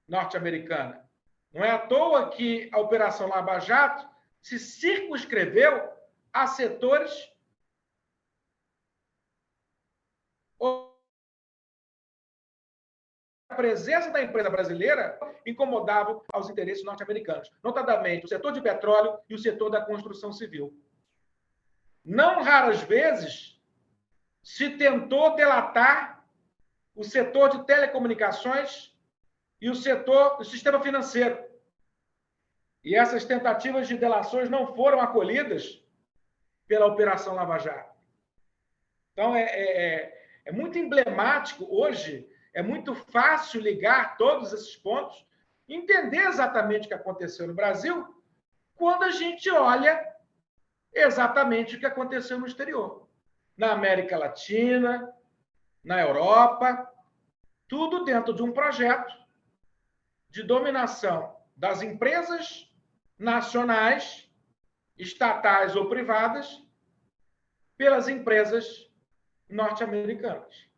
norte-americana. Não é à toa que a Operação Lava Jato se circunscreveu a setores a presença da empresa brasileira incomodava aos interesses norte-americanos, notadamente o setor de petróleo e o setor da construção civil. Não raras vezes se tentou delatar o setor de telecomunicações e o setor do sistema financeiro. E essas tentativas de delações não foram acolhidas pela Operação Lava Jato. Então, é muito emblemático hoje, é muito fácil ligar todos esses pontos, entender exatamente o que aconteceu no Brasil, quando a gente olha exatamente o que aconteceu no exterior. Na América Latina, na Europa, tudo dentro de um projeto de dominação das empresas nacionais, estatais ou privadas, pelas empresas norte-americanas.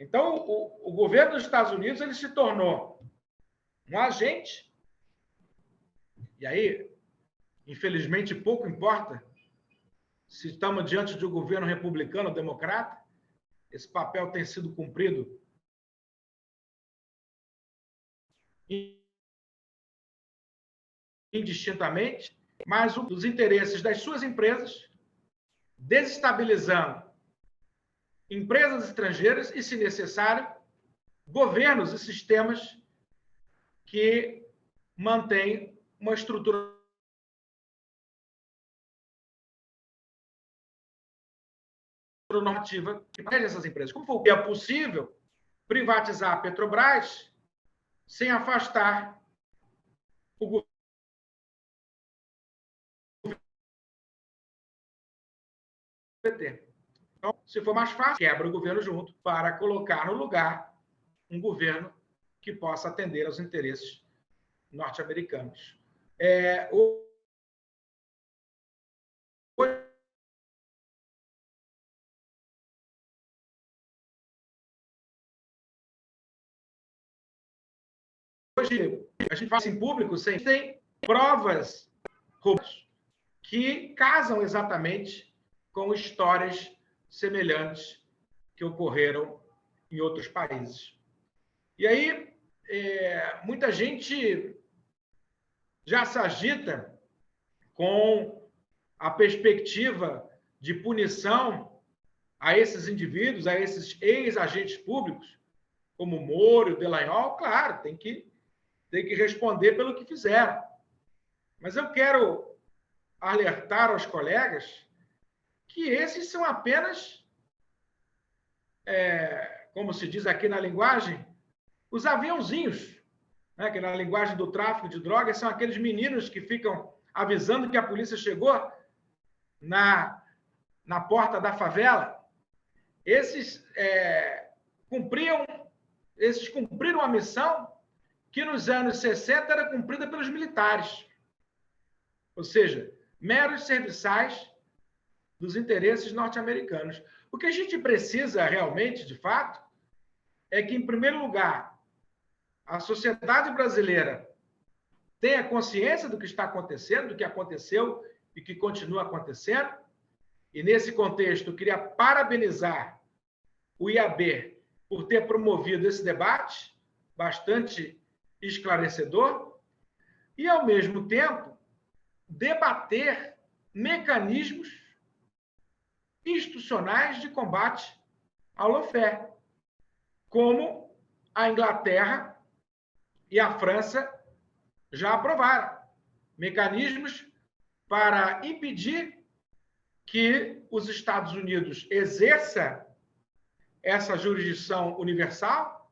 Então, o governo dos Estados Unidos ele se tornou um agente, e aí, infelizmente, pouco importa se estamos diante de um governo republicano ou democrata, esse papel tem sido cumprido indistintamente, mas dos interesses das suas empresas, desestabilizando empresas estrangeiras e, se necessário, governos e sistemas que mantêm uma estrutura normativa que protege essas empresas. Como foi é possível privatizar a Petrobras sem afastar o governo? Então, se for mais fácil, quebra o governo junto para colocar no lugar um governo que possa atender aos interesses norte-americanos. Hoje, a gente fala em público, tem provas que casam exatamente com histórias semelhantes que ocorreram em outros países. E aí, muita gente já se agita com a perspectiva de punição a esses indivíduos, a esses ex-agentes públicos, como Moro e Dallagnol. Claro, tem que responder pelo que fizeram. Mas eu quero alertar aos colegas que esses são apenas, como se diz aqui na linguagem, os aviãozinhos, né? Que na linguagem do tráfico de drogas são aqueles meninos que ficam avisando que a polícia chegou na porta da favela. Esses cumpriram a missão que nos anos 60 era cumprida pelos militares. Ou seja, meros serviçais dos interesses norte-americanos. O que a gente precisa realmente, de fato, é que, em primeiro lugar, a sociedade brasileira tenha consciência do que está acontecendo, do que aconteceu e que continua acontecendo. E, nesse contexto, eu queria parabenizar o IAB por ter promovido esse debate bastante esclarecedor e, ao mesmo tempo, debater mecanismos institucionais de combate ao lawfare, como a Inglaterra e a França já aprovaram. Mecanismos para impedir que os Estados Unidos exerça essa jurisdição universal,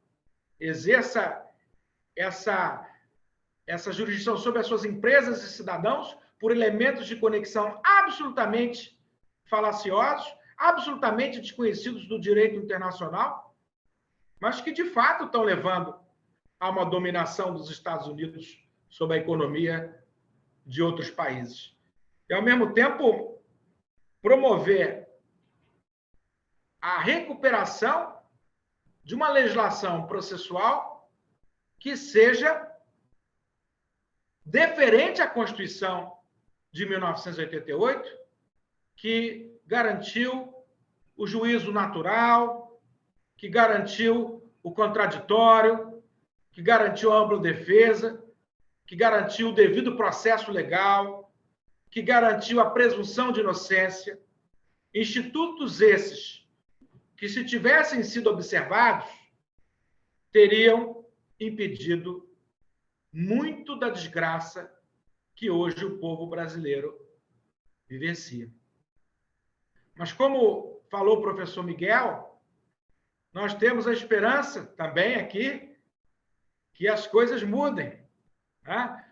exerça essa jurisdição sobre as suas empresas e cidadãos por elementos de conexão absolutamente falaciosos, absolutamente desconhecidos do direito internacional, mas que, de fato, estão levando a uma dominação dos Estados Unidos sobre a economia de outros países. E, ao mesmo tempo, promover a recuperação de uma legislação processual que seja deferente à Constituição de 1988, que garantiu o juízo natural, que garantiu o contraditório, que garantiu a ampla defesa, que garantiu o devido processo legal, que garantiu a presunção de inocência. Institutos esses que, se tivessem sido observados, teriam impedido muito da desgraça que hoje o povo brasileiro vivencia. Mas, como falou o professor Miguel, nós temos a esperança também aqui que as coisas mudem, né?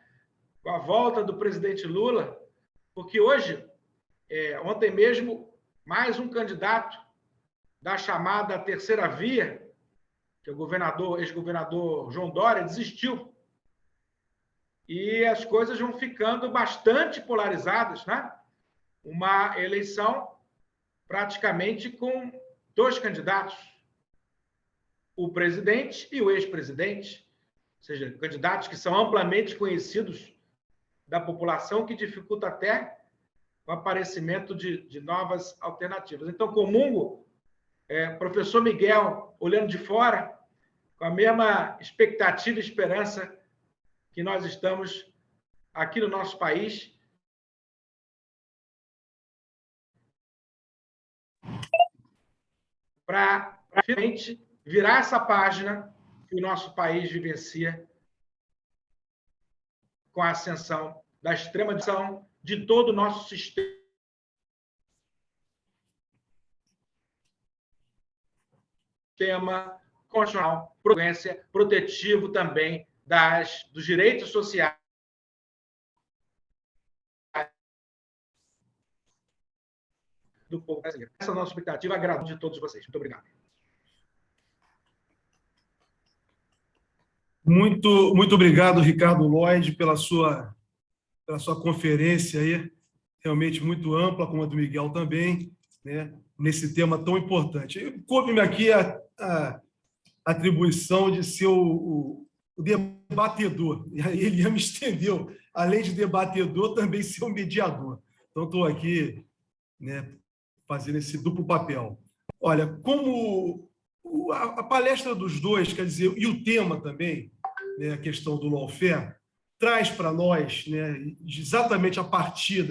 Com a volta do presidente Lula, porque hoje, ontem mesmo, mais um candidato da chamada terceira via, que é o ex-governador João Dória, desistiu. E as coisas vão ficando bastante polarizadas, né? Uma eleição praticamente com dois candidatos, o presidente e o ex-presidente, ou seja, candidatos que são amplamente conhecidos da população, que dificulta até o aparecimento de novas alternativas. Então, comungo, professor Miguel, olhando de fora, com a mesma expectativa e esperança que nós estamos aqui no nosso país, para finalmente virar essa página que o nosso país vivencia com a ascensão da extrema-direita de todo o nosso sistema constitucional, protetivo também dos direitos sociais do povo brasileiro. Essa é a nossa expectativa, agradeço de todos vocês. Muito obrigado. Muito obrigado, Ricardo Lloyd, pela sua conferência aí, realmente muito ampla, como a do Miguel também, né, nesse tema tão importante. Coube-me aqui a atribuição de ser o debatedor, e aí ele me estendeu, além de debatedor, também ser um mediador. Então, estou aqui, né, fazendo esse duplo papel. Olha, como a palestra dos dois, quer dizer, e o tema também, né, a questão do lawfare, traz para nós, né, exatamente a partir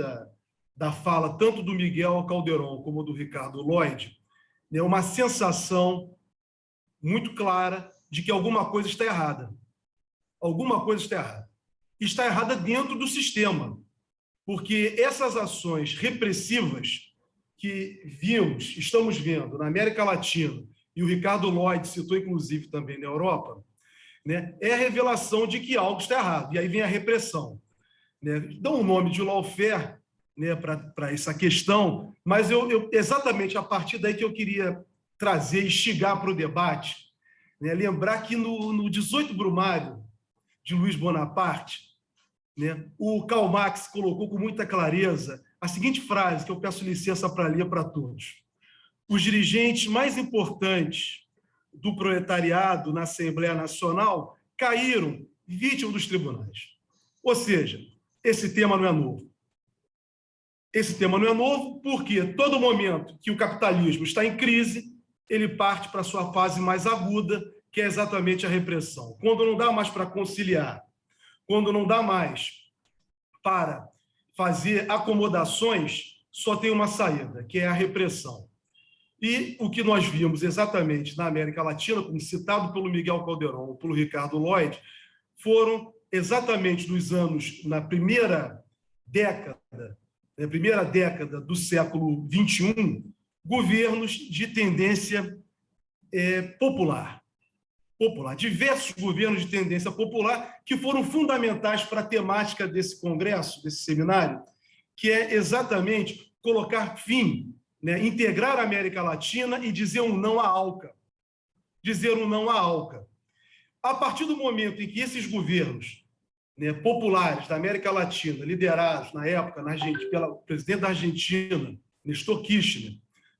da fala tanto do Miguel Calderon como do Ricardo Lloyd, né, uma sensação muito clara de que alguma coisa está errada. Alguma coisa está errada. Está errada dentro do sistema, porque essas ações repressivas que estamos vendo na América Latina, e o Ricardo Lloyd citou, inclusive, também na Europa, né, é a revelação de que algo está errado. E aí vem a repressão. Né? Dão o nome de lawfare, né, para essa questão, mas exatamente a partir daí que eu queria trazer, instigar para o debate, né, lembrar que no 18 Brumário, de Luiz Bonaparte, né, o Karl Marx colocou com muita clareza a seguinte frase, que eu peço licença para ler para todos. Os dirigentes mais importantes do proletariado na Assembleia Nacional caíram vítimas dos tribunais. Ou seja, esse tema não é novo. Esse tema não é novo porque todo momento que o capitalismo está em crise, ele parte para a sua fase mais aguda, que é exatamente a repressão. Quando não dá mais para conciliar, quando não dá mais para fazer acomodações, só tem uma saída, que é a repressão. E o que nós vimos exatamente na América Latina, como citado pelo Miguel Calderon ou pelo Ricardo Lloyd, foram exatamente nos anos, na primeira década do século XXI, governos de tendência popular. Diversos governos de tendência popular que foram fundamentais para a temática desse congresso, desse seminário, que é exatamente colocar fim, né, integrar a América Latina e dizer um não à ALCA. Dizer um não à ALCA. A partir do momento em que esses governos, né, populares da América Latina, liderados na época pelo presidente da Argentina, Néstor Kirchner,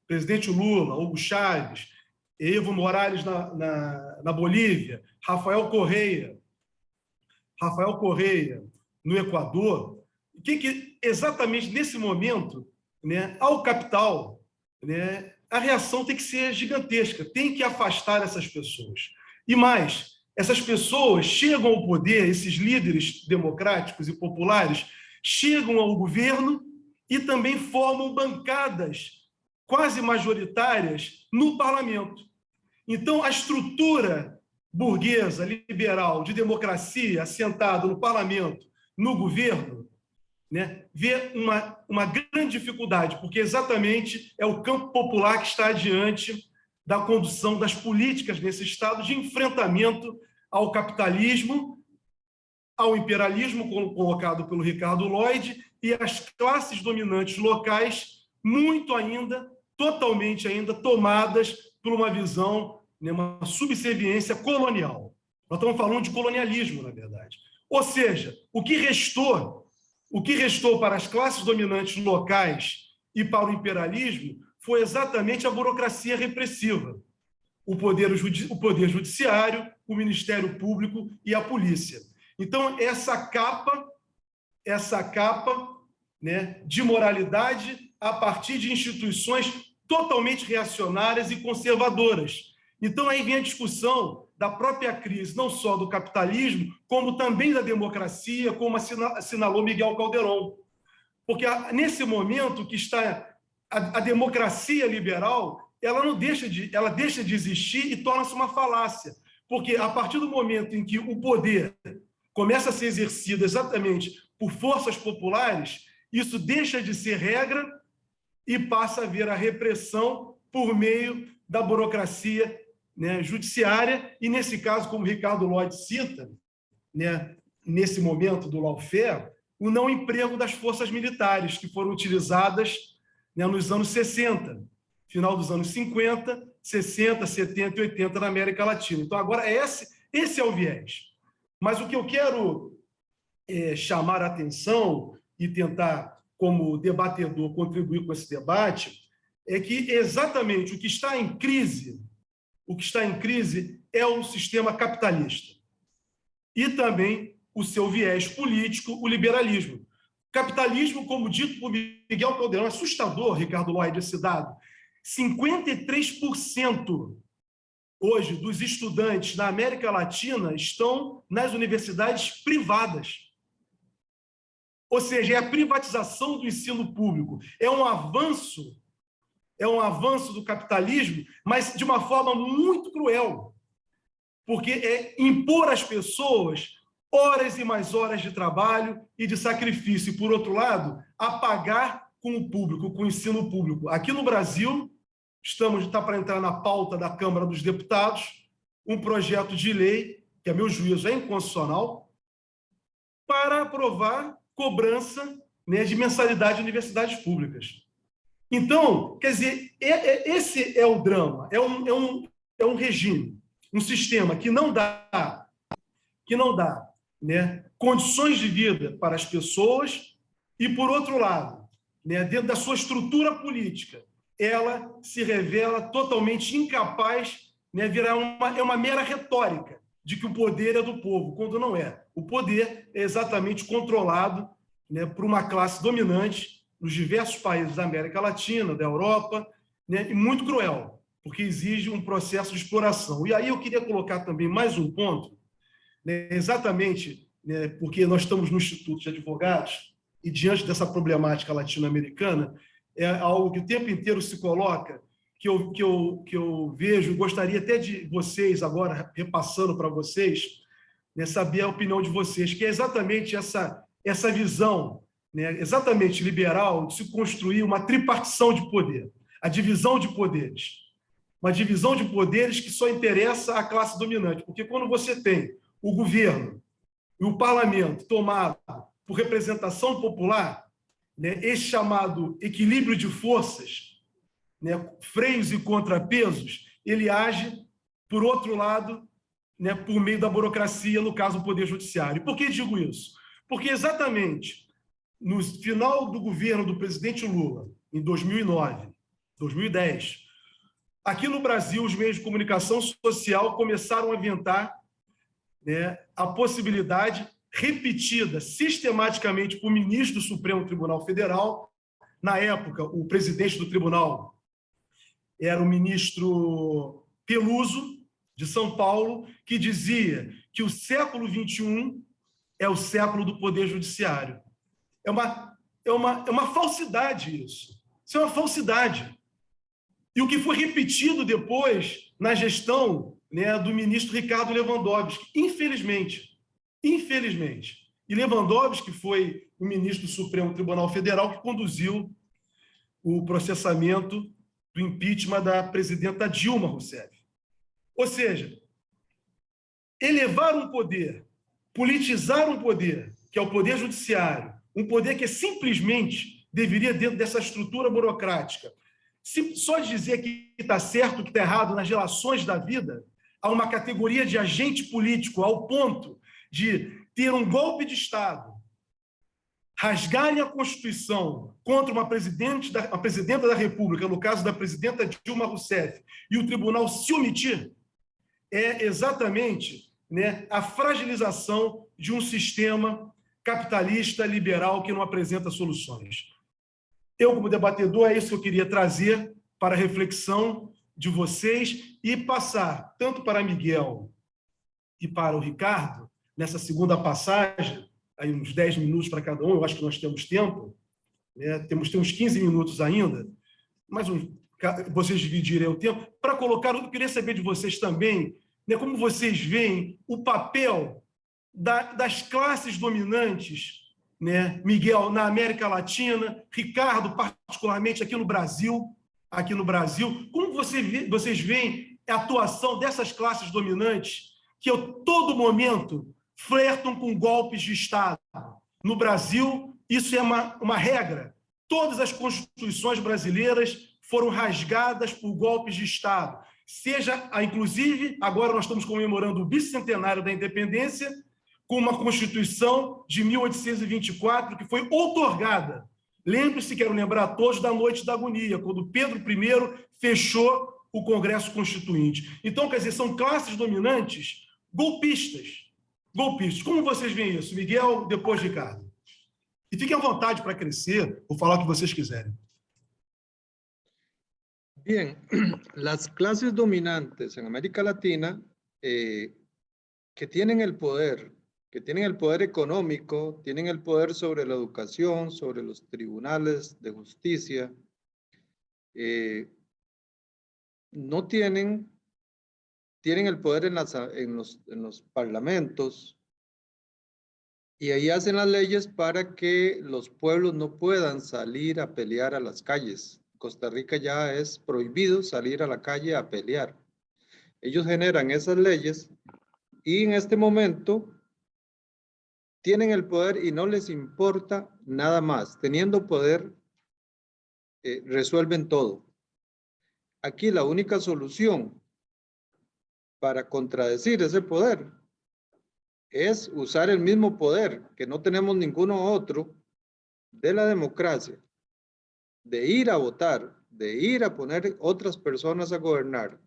presidente Lula, Hugo Chávez, Evo Morales na Bolívia, Rafael Correia no Equador, que exatamente nesse momento, né, ao capital, né, a reação tem que ser gigantesca, tem que afastar essas pessoas. E mais, essas pessoas chegam ao poder, esses líderes democráticos e populares chegam ao governo e também formam bancadas quase majoritárias no parlamento. Então, a estrutura burguesa, liberal, de democracia assentada no parlamento, no governo, né, vê uma grande dificuldade, porque exatamente é o campo popular que está diante da condução das políticas nesse Estado de enfrentamento ao capitalismo, ao imperialismo, colocado pelo Ricardo Lloyd, e às classes dominantes locais, totalmente ainda tomadas por uma visão, né, uma subserviência colonial. Nós estamos falando de colonialismo, na verdade. Ou seja, o que restou para as classes dominantes locais e para o imperialismo foi exatamente a burocracia repressiva, o poder judiciário, o Ministério Público e a polícia. Então, essa capa, né, de moralidade a partir de instituições totalmente reacionárias e conservadoras. Então, aí vem a discussão da própria crise, não só do capitalismo, como também da democracia, como assinalou Miguel Calderon. Porque nesse momento que está a democracia liberal, ela deixa de existir e torna-se uma falácia, porque a partir do momento em que o poder começa a ser exercido exatamente por forças populares, isso deixa de ser regra e passa a haver a repressão por meio da burocracia, né, judiciária, e nesse caso, como o Ricardo Lloyd cita, né, nesse momento do lawfare, o não emprego das forças militares que foram utilizadas, né, nos anos 60, final dos anos 50, 60, 70 e 80 na América Latina. Então, agora, esse é o viés. Mas o que eu quero chamar a atenção e tentar, como debatedor, contribuir com esse debate, é que exatamente o que está em crise é o sistema capitalista e também o seu viés político, o liberalismo. Capitalismo, como dito por Miguel Calderón, assustador, Ricardo Lloyd, esse dado. 53% hoje dos estudantes na América Latina estão nas universidades privadas. Ou seja, é a privatização do ensino público. É um avanço do capitalismo, mas de uma forma muito cruel, porque é impor às pessoas horas e mais horas de trabalho e de sacrifício, e, por outro lado, a pagar com o público, com o ensino público. Aqui no Brasil, está para entrar na pauta da Câmara dos Deputados um projeto de lei, que, a meu juízo, é inconstitucional, para aprovar cobrança, né, de mensalidade de universidades públicas. Então, quer dizer, esse é o drama, é um regime, um sistema que não dá, né, condições de vida para as pessoas e, por outro lado, né, dentro da sua estrutura política, ela se revela totalmente incapaz, né, virar uma mera retórica de que o poder é do povo, quando não é. O poder é exatamente controlado, né, por uma classe dominante nos diversos países da América Latina, da Europa, né, e muito cruel, porque exige um processo de exploração. E aí eu queria colocar também mais um ponto, né, exatamente, né, porque nós estamos no Instituto de Advogados e, diante dessa problemática latino-americana, é algo que o tempo inteiro se coloca, que eu vejo, gostaria até de vocês, agora repassando para vocês, né, saber a opinião de vocês, que é exatamente essa visão, né, exatamente liberal, de se construir uma tripartição de poder, a divisão de poderes. Uma divisão de poderes que só interessa à classe dominante, porque quando você tem o governo e o parlamento tomado por representação popular, né, esse chamado equilíbrio de forças, né, freios e contrapesos, ele age, por outro lado, né, por meio da burocracia, no caso, o Poder Judiciário. Por que digo isso? Porque exatamente no final do governo do presidente Lula, em 2009, 2010, aqui no Brasil, os meios de comunicação social começaram a inventar, né, a possibilidade repetida sistematicamente por ministro do Supremo Tribunal Federal. Na época, o presidente do tribunal era o ministro Peluso, de São Paulo, que dizia que o século XXI é o século do Poder Judiciário. É uma falsidade isso. Isso é uma falsidade. E o que foi repetido depois na gestão, né, do ministro Ricardo Lewandowski, infelizmente. E Lewandowski foi o ministro do Supremo Tribunal Federal que conduziu o processamento do impeachment da presidenta Dilma Rousseff. Ou seja, elevar um poder, politizar um poder, que é o Poder Judiciário, um poder que simplesmente deveria, dentro dessa estrutura burocrática, só dizer que está certo, que está errado nas relações da vida, a uma categoria de agente político, ao ponto de ter um golpe de Estado, rasgarem a Constituição contra uma presidenta da República, no caso da presidenta Dilma Rousseff, e o tribunal se omitir, é exatamente, né, a fragilização de um sistema capitalista liberal que não apresenta soluções. Eu, como debatedor, é isso que eu queria trazer para a reflexão de vocês e passar tanto para Miguel e para o Ricardo, nessa segunda passagem, aí uns 10 minutos para cada um, eu acho que nós temos tempo, né? Temos 15 minutos ainda, mas vocês dividirem o tempo, para colocar, eu queria saber de vocês também, né, como vocês veem o papel das classes dominantes, né, Miguel, na América Latina, Ricardo, particularmente aqui no Brasil, como vocês veem a atuação dessas classes dominantes que a todo momento flertam com golpes de Estado. No Brasil, isso é uma regra. Todas as constituições brasileiras foram rasgadas por golpes de Estado. Inclusive, agora nós estamos comemorando o bicentenário da independência, com uma Constituição de 1824, que foi outorgada. Lembre-se, quero lembrar a todos, da Noite da Agonia, quando Pedro I fechou o Congresso Constituinte. Então, quer dizer, são classes dominantes golpistas. Como vocês veem isso? Miguel, depois Ricardo. E fiquem à vontade para crescer ou falar o que vocês quiserem. Bien, las clases dominantes en América Latina que tienen el poder económico, tienen el poder sobre la educación, sobre los tribunales de justicia, no tienen el poder en los parlamentos, y ahí hacen las leyes para que los pueblos no puedan salir a pelear a las calles. En Costa Rica ya es prohibido salir a la calle a pelear. Ellos generan esas leyes y en este momento tienen el poder y no les importa nada más. Teniendo poder, resuelven todo. Aquí la única solución para contradecir ese poder es usar el mismo poder, que no tenemos ninguno otro, de la democracia, de ir a votar, de ir a poner otras personas a gobernar,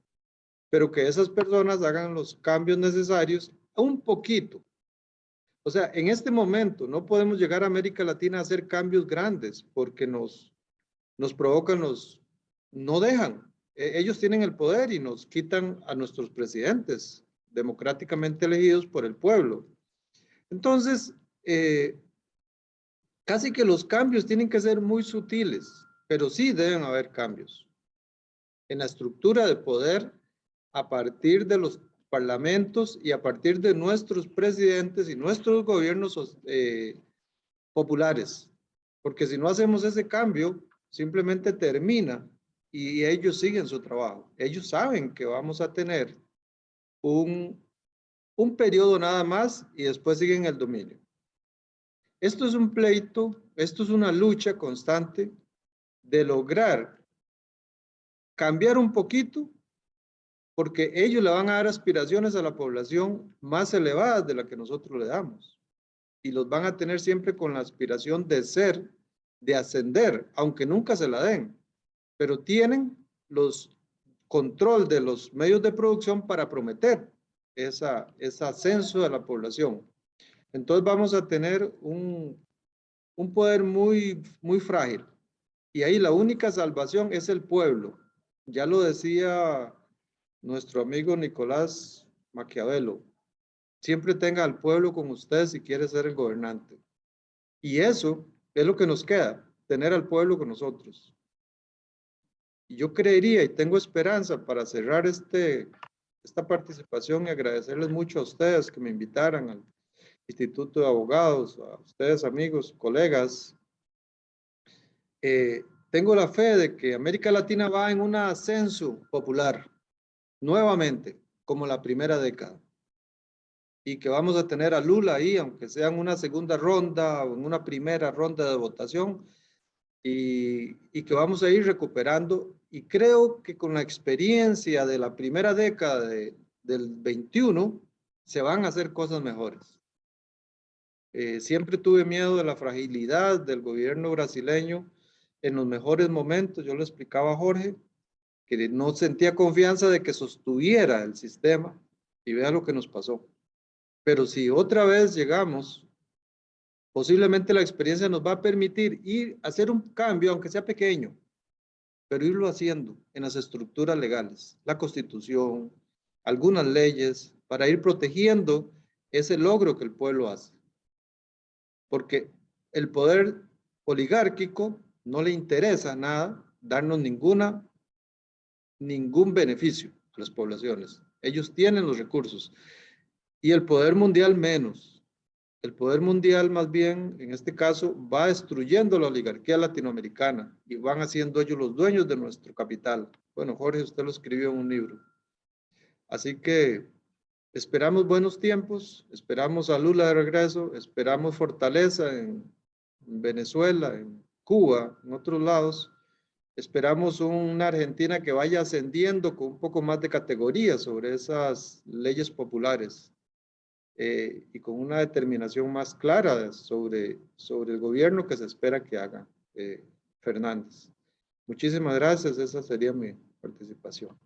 pero que esas personas hagan los cambios necesarios un poquito. O sea, en este momento no podemos llegar a América Latina a hacer cambios grandes porque nos provocan no dejan. Ellos tienen el poder y nos quitan a nuestros presidentes democráticamente elegidos por el pueblo. Entonces, casi que los cambios tienen que ser muy sutiles, pero sí deben haber cambios en la estructura de poder a partir de los parlamentos y a partir de nuestros presidentes y nuestros gobiernos populares. Porque si no hacemos ese cambio, simplemente termina y ellos siguen su trabajo. Ellos saben que vamos a tener un periodo nada más y después siguen el dominio. Esto es un pleito, esto es una lucha constante de lograr cambiar un poquito, porque ellos le van a dar aspiraciones a la población más elevadas de la que nosotros le damos. Y los van a tener siempre con la aspiración de ser, de ascender, aunque nunca se la den. Pero tienen los control de los medios de producción para prometer ese ascenso de la población. Entonces vamos a tener un poder muy, muy frágil. Y ahí la única salvación es el pueblo. Ya lo decía nuestro amigo Nicolás Maquiavelo. Siempre tenga al pueblo con usted si quiere ser el gobernante. Y eso es lo que nos queda, tener al pueblo con nosotros. Y yo creería y tengo esperanza para cerrar esta participación y agradecerles mucho a ustedes que me invitaran al Instituto de Abogados, a ustedes amigos, colegas. Tengo la fe de que América Latina va en un ascenso popular, nuevamente, como la primera década. Y que vamos a tener a Lula ahí, aunque sea en una segunda ronda o en una primera ronda de votación, y que vamos a ir recuperando. Y creo que con la experiencia de la primera década del 21, se van a hacer cosas mejores. Siempre tuve miedo de la fragilidad del gobierno brasileño en los mejores momentos. Yo le explicaba a Jorge que no sentía confianza de que sostuviera el sistema, y vea lo que nos pasó. Pero si otra vez llegamos, posiblemente la experiencia nos va a permitir ir a hacer un cambio, aunque sea pequeño, pero irlo haciendo en las estructuras legales, la Constitución, algunas leyes, para ir protegiendo ese logro que el pueblo hace. Porque el poder oligárquico no le interesa nada darnos ninguna ningún beneficio a las poblaciones. Ellos tienen los recursos y el poder mundial menos. El poder mundial, más bien, en este caso, va destruyendo la oligarquía latinoamericana y van haciendo ellos los dueños de nuestro capital. Bueno, Jorge, usted lo escribió en un libro. Así que esperamos buenos tiempos, esperamos a Lula de regreso, esperamos fortaleza en Venezuela, en Cuba, en otros lados. Esperamos una Argentina que vaya ascendiendo con un poco más de categoría sobre esas leyes populares y con una determinación más clara sobre el gobierno que se espera que haga Fernández. Muchísimas gracias, esa sería mi participación.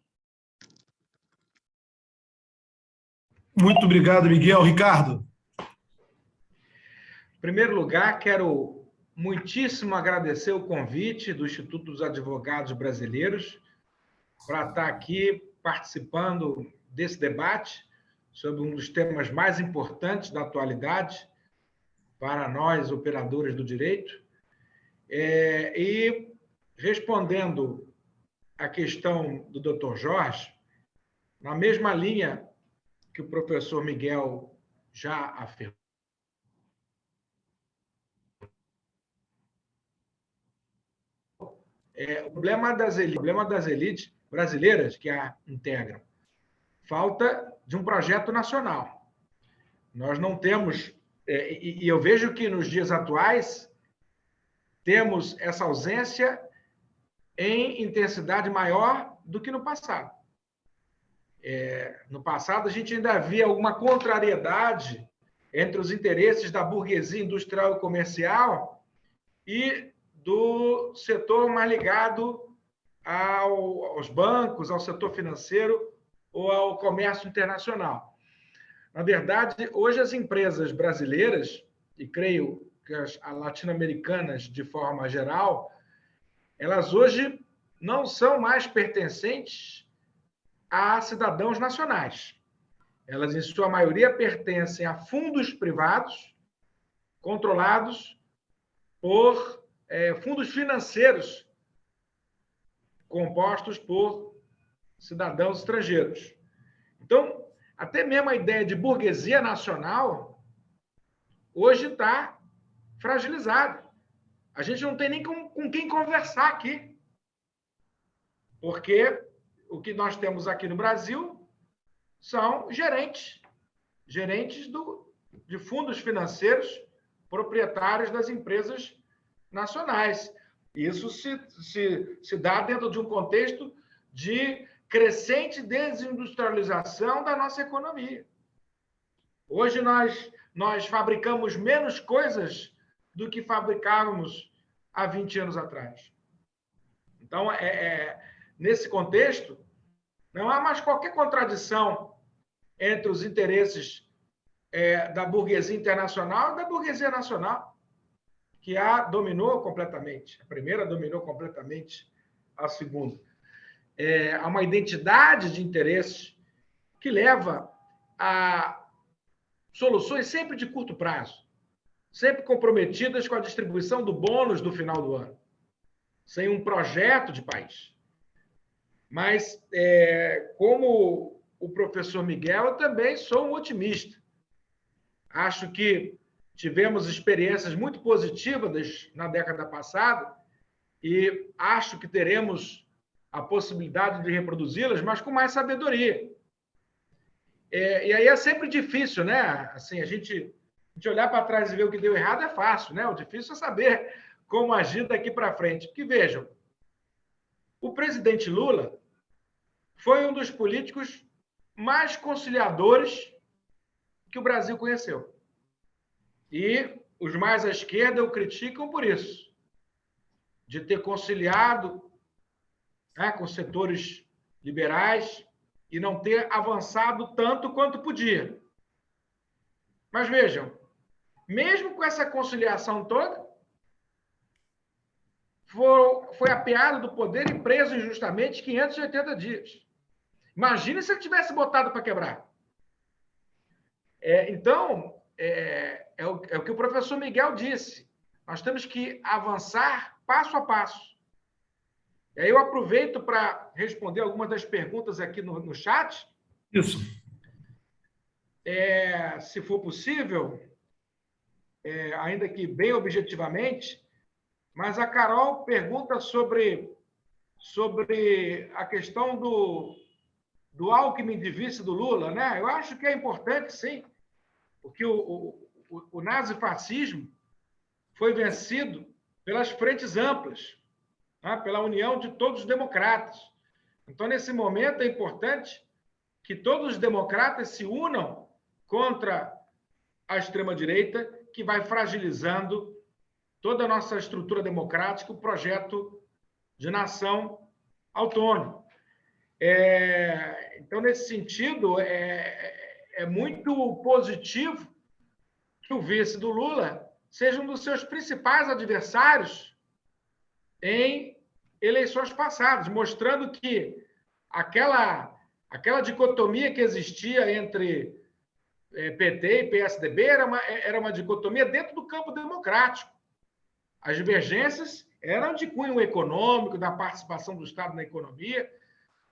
Muito obrigado, Miguel. Ricardo. Em primeiro lugar, quero muitíssimo agradecer o convite do Instituto dos Advogados Brasileiros para estar aqui participando desse debate sobre um dos temas mais importantes da atualidade para nós, operadores do direito. E respondendo à questão do Dr. Jorge, na mesma linha que o professor Miguel já afirmou, o problema das elites brasileiras que a integram, falta de um projeto nacional. Nós não temos, e eu vejo que nos dias atuais temos essa ausência em intensidade maior do que no passado. No passado, a gente ainda havia alguma contrariedade entre os interesses da burguesia industrial e comercial e do setor mais ligado aos bancos, ao setor financeiro ou ao comércio internacional. Na verdade, hoje as empresas brasileiras, e creio que as latino-americanas de forma geral, elas hoje não são mais pertencentes a cidadãos nacionais. Elas, em sua maioria, pertencem a fundos privados controlados por fundos financeiros compostos por cidadãos estrangeiros. Então, até mesmo a ideia de burguesia nacional hoje está fragilizada. A gente não tem nem com quem conversar aqui. Porque o que nós temos aqui no Brasil são gerentes de fundos financeiros proprietários das empresas nacionais. Isso se dá dentro de um contexto de crescente desindustrialização da nossa economia. Hoje nós fabricamos menos coisas do que fabricávamos há 20 anos atrás. Então, nesse contexto, não há mais qualquer contradição entre os interesses da burguesia internacional e da burguesia nacional, que a dominou completamente. A primeira dominou completamente a segunda. Há uma identidade de interesses que leva a soluções sempre de curto prazo, sempre comprometidas com a distribuição do bônus do final do ano, sem um projeto de país. Mas, como o professor Miguel, eu também sou um otimista. Acho que tivemos experiências muito positivas na década passada e acho que teremos a possibilidade de reproduzi-las, mas com mais sabedoria. E aí é sempre difícil, né? Assim, a gente olhar para trás e ver o que deu errado é fácil, né? O difícil é saber como agir daqui para frente. Porque, vejam, o presidente Lula foi um dos políticos mais conciliadores que o Brasil conheceu. E os mais à esquerda o criticam por isso, de ter conciliado com setores liberais e não ter avançado tanto quanto podia. Mas vejam, mesmo com essa conciliação toda, foi apeado do poder e preso injustamente 580 dias. Imagine se ele tivesse botado para quebrar. Então, é o que o professor Miguel disse. Nós temos que avançar passo a passo. E aí eu aproveito para responder algumas das perguntas aqui no chat. Isso. Se for possível, ainda que bem objetivamente, mas a Carol pergunta sobre a questão do Alckmin de vice do Lula, né? Eu acho que é importante, sim, porque o nazifascismo foi vencido pelas frentes amplas, né? Pela união de todos os democratas. Então, nesse momento, é importante que todos os democratas se unam contra a extrema-direita, que vai fragilizando toda a nossa estrutura democrática, o projeto de nação autônoma. Então, nesse sentido, é muito positivo que o vice do Lula seja um dos seus principais adversários em eleições passadas, mostrando que aquela dicotomia que existia entre PT e PSDB era uma dicotomia dentro do campo democrático. As divergências eram de cunho econômico, da participação do Estado na economia,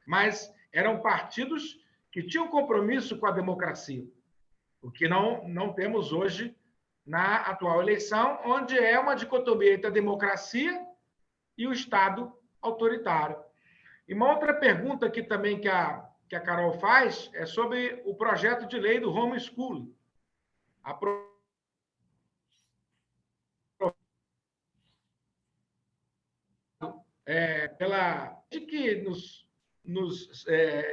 mas eram partidos que tinham compromisso com a democracia, o que não temos hoje na atual eleição, onde é uma dicotomia entre a democracia e o Estado autoritário. E uma outra pergunta aqui também que a Carol faz é sobre o projeto de lei do homeschooling. Que nos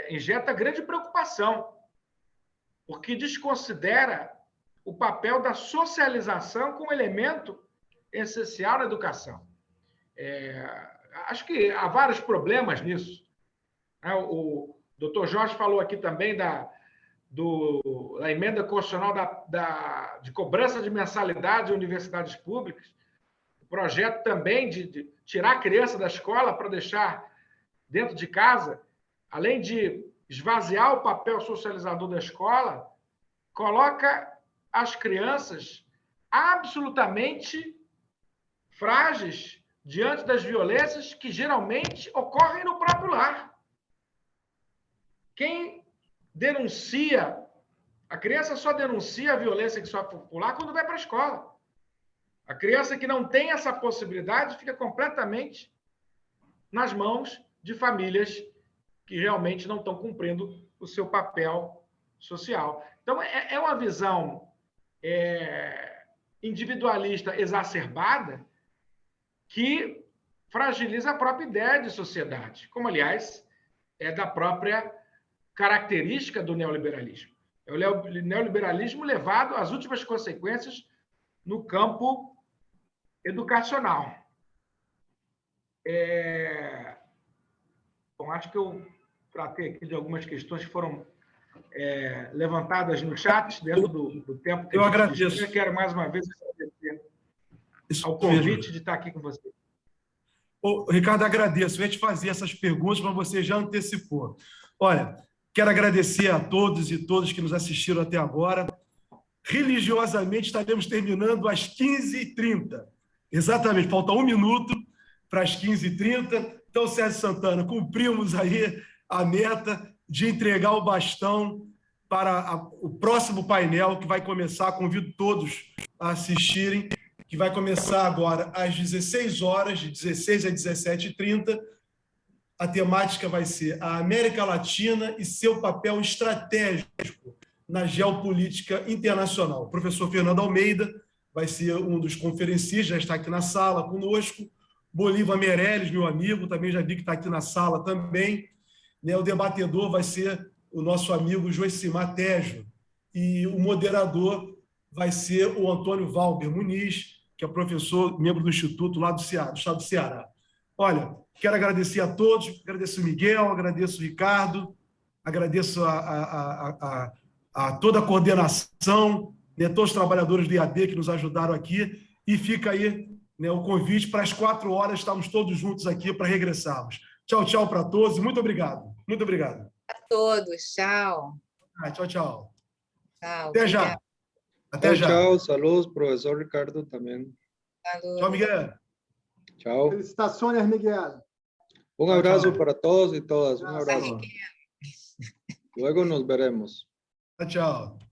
injeta grande preocupação, porque desconsidera o papel da socialização como elemento essencial na educação. Acho que há vários problemas nisso. O doutor Jorge falou aqui também da emenda constitucional de cobrança de mensalidade em universidades públicas, o projeto também de tirar a criança da escola para deixar dentro de casa, além de esvaziar o papel socializador da escola, coloca as crianças absolutamente frágeis diante das violências que geralmente ocorrem no próprio lar. Quem denuncia, a criança só denuncia a violência que sofre no lar quando vai para a escola. A criança que não tem essa possibilidade fica completamente nas mãos de famílias que realmente não estão cumprindo o seu papel social. Então, é uma visão individualista exacerbada que fragiliza a própria ideia de sociedade, como, aliás, é da própria característica do neoliberalismo. É o neoliberalismo levado às últimas consequências no campo educacional. Bom, acho que eu tratei aqui de algumas questões que foram levantadas no chat, dentro do tempo que eu agradeço. Eu quero mais uma vez agradecer ao convite de estar aqui com você. Ricardo, agradeço. Eu ia te fazer essas perguntas, mas você já antecipou. Olha, quero agradecer a todos e todas que nos assistiram até agora. Religiosamente, estaremos terminando às 15h30. Exatamente, falta 1 minuto para as 15h30. Então, Sérgio Santana, cumprimos aí a meta de entregar o bastão para o próximo painel, que vai começar, convido todos a assistirem, que vai começar agora às 16 horas, de 16 a 17h30. A temática vai ser a América Latina e seu papel estratégico na geopolítica internacional. O professor Fernando Almeida vai ser um dos conferencistas, já está aqui na sala conosco. Bolívar Meirelles, meu amigo, também já vi que está aqui na sala também. O debatedor vai ser o nosso amigo Joicimar Tejo. E o moderador vai ser o Antônio Valber Muniz, que é professor, membro do Instituto lá do Estado do Ceará. Olha, quero agradecer a todos, agradeço o Miguel, agradeço o Ricardo, agradeço a toda a coordenação, todos os trabalhadores do IAD que nos ajudaram aqui, e fica aí o convite para às 4 horas estarmos todos juntos aqui para regressarmos. Tchau, tchau para todos e muito obrigado. Muito obrigado. A todos, tchau. Tchau, tchau. Tchau. Até já. Até já. Tchau, saludos, professor Ricardo também. Saludos. Tchau, Miguel. Tchau. Felicitações, Miguel. Un Chao, abrazo chao. para todos y todas. Un Abrazo. abrazo. Luego nos veremos. Tchau, tchau.